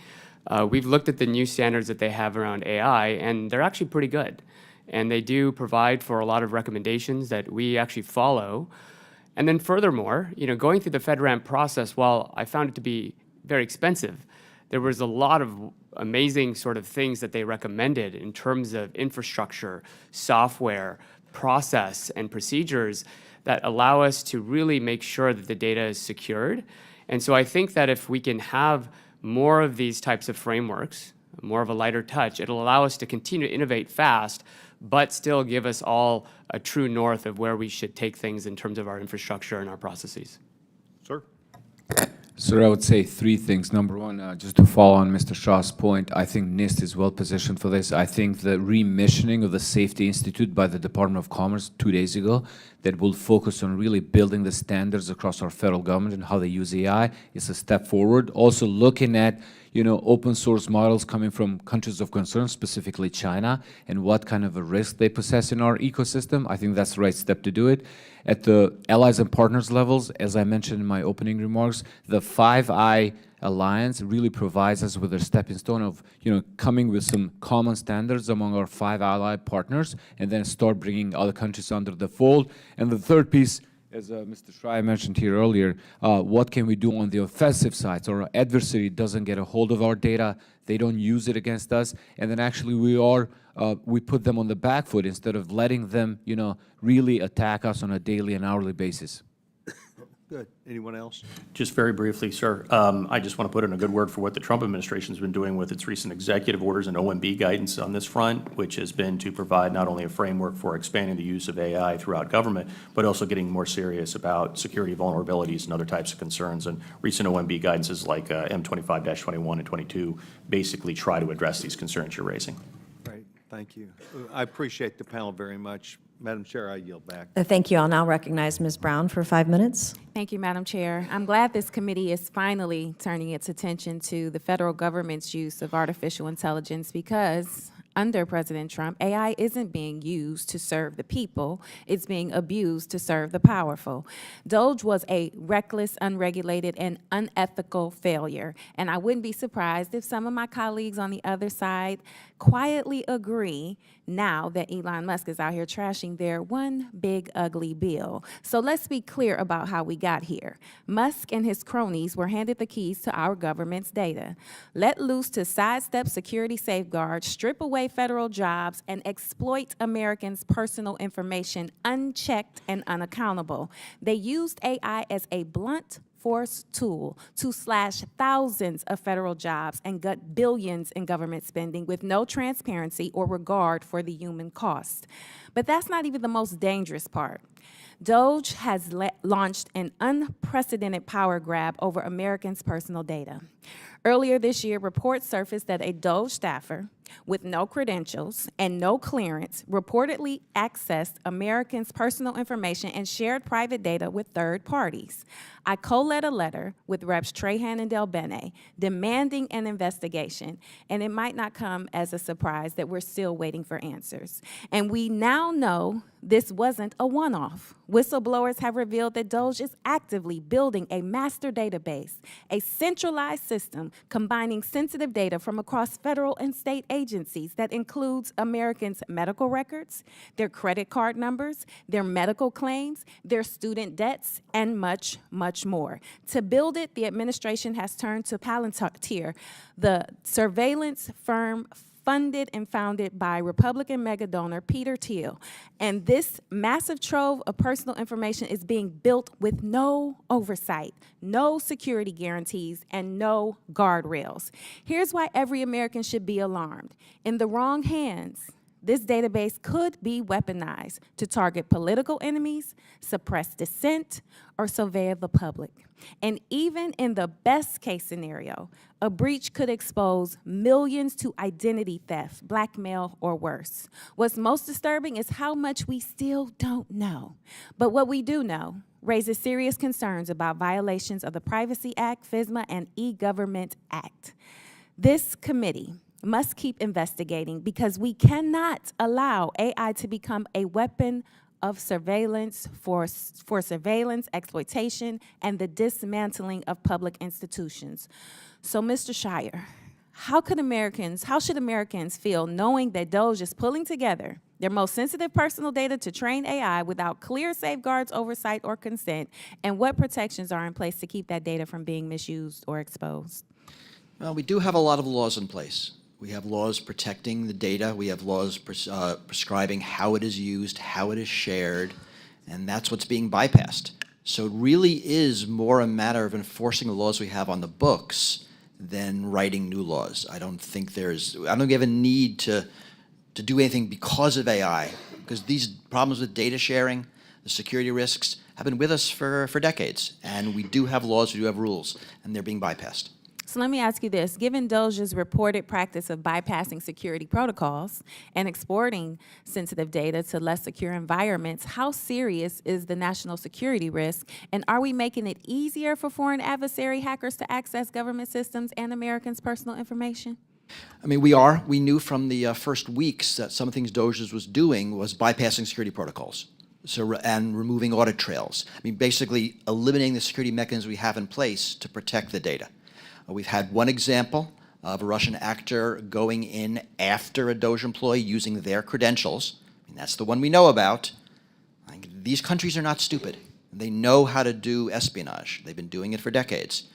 we've looked at the new standards that they have around AI, and they're actually pretty good. And they do provide for a lot of recommendations that we actually follow. And then furthermore, going through the FedRAMP process, while I found it to be very expensive, there was a lot of amazing sort of things that they recommended in terms of infrastructure, software, process, and procedures that allow us to really make sure that the data is secured. And so I think that if we can have more of these types of frameworks, more of a lighter touch, it'll allow us to continue to innovate fast, but still give us all a true north of where we should take things in terms of our infrastructure and our processes. Sir? Sir, I would say three things. Number one, just to follow on Mr. Shah's point, I think NIST is well positioned for this. I think the remissioning of the Safety Institute by the Department of Commerce 2 days ago that will focus on really building the standards across our federal government and how they use AI is a step forward. Also looking at open source models coming from countries of concern, specifically China, and what kind of a risk they possess in our ecosystem. I think that's the right step to do it. At the allies and partners levels, as I mentioned in my opening remarks, the Five Eye Alliance really provides us with a stepping stone of coming with some common standards among our five ally partners, and then start bringing other countries under the fold. And the third piece, as Mr. Schreier mentioned here earlier, what can we do on the offensive side? So our adversary doesn't get a hold of our data, they don't use it against us, and then actually we put them on the back foot instead of letting them, really attack us on a daily and hourly basis. Good. Anyone else? Just very briefly, sir, I just want to put in a good word for what the Trump administration has been doing with its recent executive orders and OMB guidance on this front, which has been to provide not only a framework for expanding the use of AI throughout government, but also getting more serious about security vulnerabilities and other types of concerns. And recent OMB guidances like M25-21 and 22 basically try to address these concerns you're raising. Great. Thank you. I appreciate the panel very much. Madam Chair, I yield back. Thank you. I'll now recognize Ms. Brown for 5 minutes. Thank you, Madam Chair. I'm glad this committee is finally turning its attention to the federal government's use of artificial intelligence, because under President Trump, AI isn't being used to serve the people, it's being abused to serve the powerful. DOGE was a reckless, unregulated, and unethical failure, and I wouldn't be surprised if some of my colleagues on the other side quietly agree now that Elon Musk is out here trashing their one big ugly bill. So let's be clear about how we got here. Musk and his cronies were handed the keys to our government's data, let loose to sidestep security safeguards, strip away federal jobs, and exploit Americans' personal information unchecked and unaccountable. They used AI as a blunt force tool to slash thousands of federal jobs and gut billions in government spending with no transparency or regard for the human cost. But that's not even the most dangerous part. DOGE has launched an unprecedented power grab over Americans' personal data. Earlier this year, reports surfaced that a DOGE staffer with no credentials and no clearance reportedly accessed Americans' personal information and shared private data with third parties. I co-led a letter with Reps. Trahan and Del Bene demanding an investigation, and it might not come as a surprise that we're still waiting for answers. And we now know this wasn't a one-off. Whistleblowers have revealed that DOGE is actively building a master database, a centralized system combining sensitive data from across federal and state agencies that includes Americans' medical records, their credit card numbers, their medical claims, their student debts, and much, much more. To build it, the administration has turned to Palantir, the surveillance firm funded and founded by Republican mega donor Peter Thiel. And this massive trove of personal information is being built with no oversight, no security guarantees, and no guardrails. Here's why every American should be alarmed. In the wrong hands, this database could be weaponized to target political enemies, suppress dissent, or surveil the public. And even in the best case scenario, a breach could expose millions to identity theft, blackmail, or worse. What's most disturbing is how much we still don't know. But what we do know raises serious concerns about violations of the Privacy Act, FISMA, and E-Government Act. This committee must keep investigating, because we cannot allow AI to become a weapon of surveillance for surveillance, exploitation, and the dismantling of public institutions. So, Mr. Shire, how should Americans feel knowing that DOGE is pulling together their most sensitive personal data to train AI without clear safeguards, oversight, or consent? And what protections are in place to keep that data from being misused or exposed? Well, we do have a lot of laws in place. We have laws protecting the data. We have laws prescribing how it is used, how it is shared, and that's what's being bypassed. So it really is more a matter of enforcing the laws we have on the books than writing new laws. I don't think we have a need to do anything because of AI, because these problems with data sharing, the security risks, have been with us for decades. And we do have laws, we do have rules, and they're being bypassed. So let me ask you this. Given DOJ's reported practice of bypassing security protocols and exporting sensitive data to less secure environments, how serious is the national security risk? And are we making it easier for foreign adversary hackers to access government systems and Americans' personal information? I mean, we are. We knew from the first weeks that some of the things DOJ was doing was bypassing security protocols. And removing audit trails. I mean, basically eliminating the security mechanisms we have in place to protect the data. We've had one example of a Russian actor going in after a DOJ employee using their credentials. And that's the one we know about. These countries are not stupid. They know how to do espionage. They've been doing it for decades.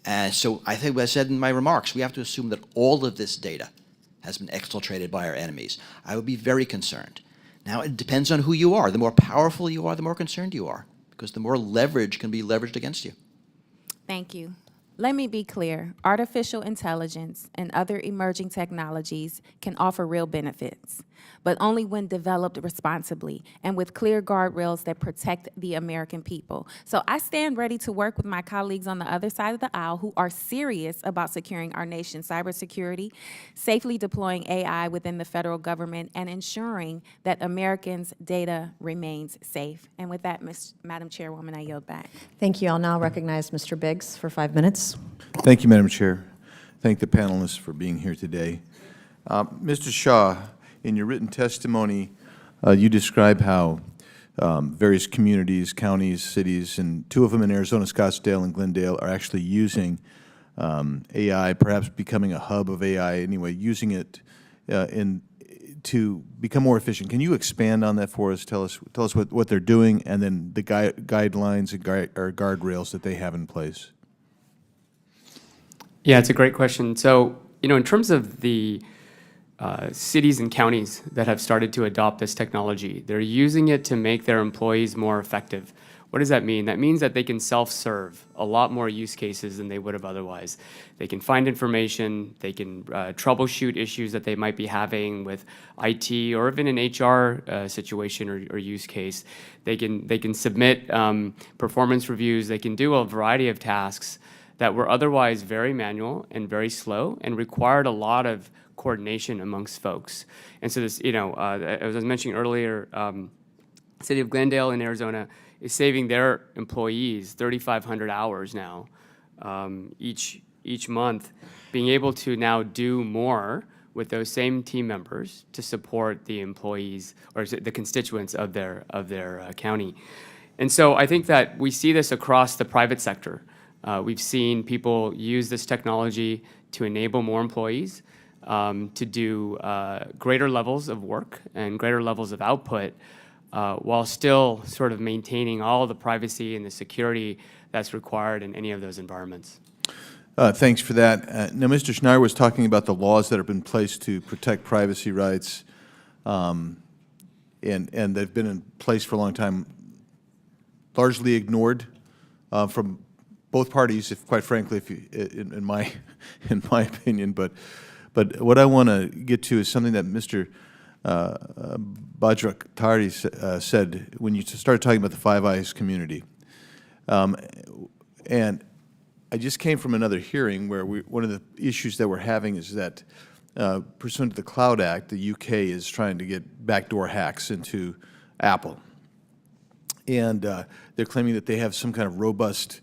And so I think, as I said in my remarks, we have to assume that all of this data has been exfiltrated by our enemies. I would be very concerned. Now, it depends on who you are. The more powerful you are, the more concerned you are, because the more leverage can be leveraged against you. Thank you. Let me be clear. Artificial intelligence and other emerging technologies can offer real benefits, but only when developed responsibly and with clear guardrails that protect the American people. So I stand ready to work with my colleagues on the other side of the aisle who are serious about securing our nation's cybersecurity, safely deploying AI within the federal government, and ensuring that Americans' data remains safe. And with that, Madam Chairwoman, I yield back. Thank you. I'll now recognize Mr. Biggs for 5 minutes. Thank you, Madam Chair. Thank the panelists for being here today. Mr. Shaw, in your written testimony, you describe how various communities, counties, cities, and 2 of them in Arizona, Scottsdale and Glendale, are actually using AI, perhaps becoming a hub of AI anyway, using it to become more efficient. Can you expand on that for us? Tell us what they're doing, and then the guidelines and guardrails that they have in place. Yeah, it's a great question. So, in terms of the cities and counties that have started to adopt this technology, they're using it to make their employees more effective. What does that mean? That means that they can self-serve a lot more use cases than they would have otherwise. They can find information, they can troubleshoot issues that they might be having with IT or even an HR situation or use case. They can submit performance reviews, they can do a variety of tasks that were otherwise very manual and very slow and required a lot of coordination amongst folks. And so this, as I was mentioning earlier, City of Glendale in Arizona is saving their employees 3,500 hours now each month, being able to now do more with those same team members to support the employees or the constituents of their county. And so I think that we see this across the private sector. We've seen people use this technology to enable more employees to do greater levels of work and greater levels of output while still sort of maintaining all the privacy and the security that's required in any of those environments. Thanks for that. Now, Mr. Schneider was talking about the laws that have been placed to protect privacy rights, and they've been in place for a long time, largely ignored from both parties, if quite frankly, in my opinion. But what I want to get to is something that Mr. Bajraktardi said when you started talking about the Five Eyes community, and I just came from another hearing where one of the issues that we're having is that pursuant to the Cloud Act, the UK is trying to get backdoor hacks into Apple, and they're claiming that they have some kind of robust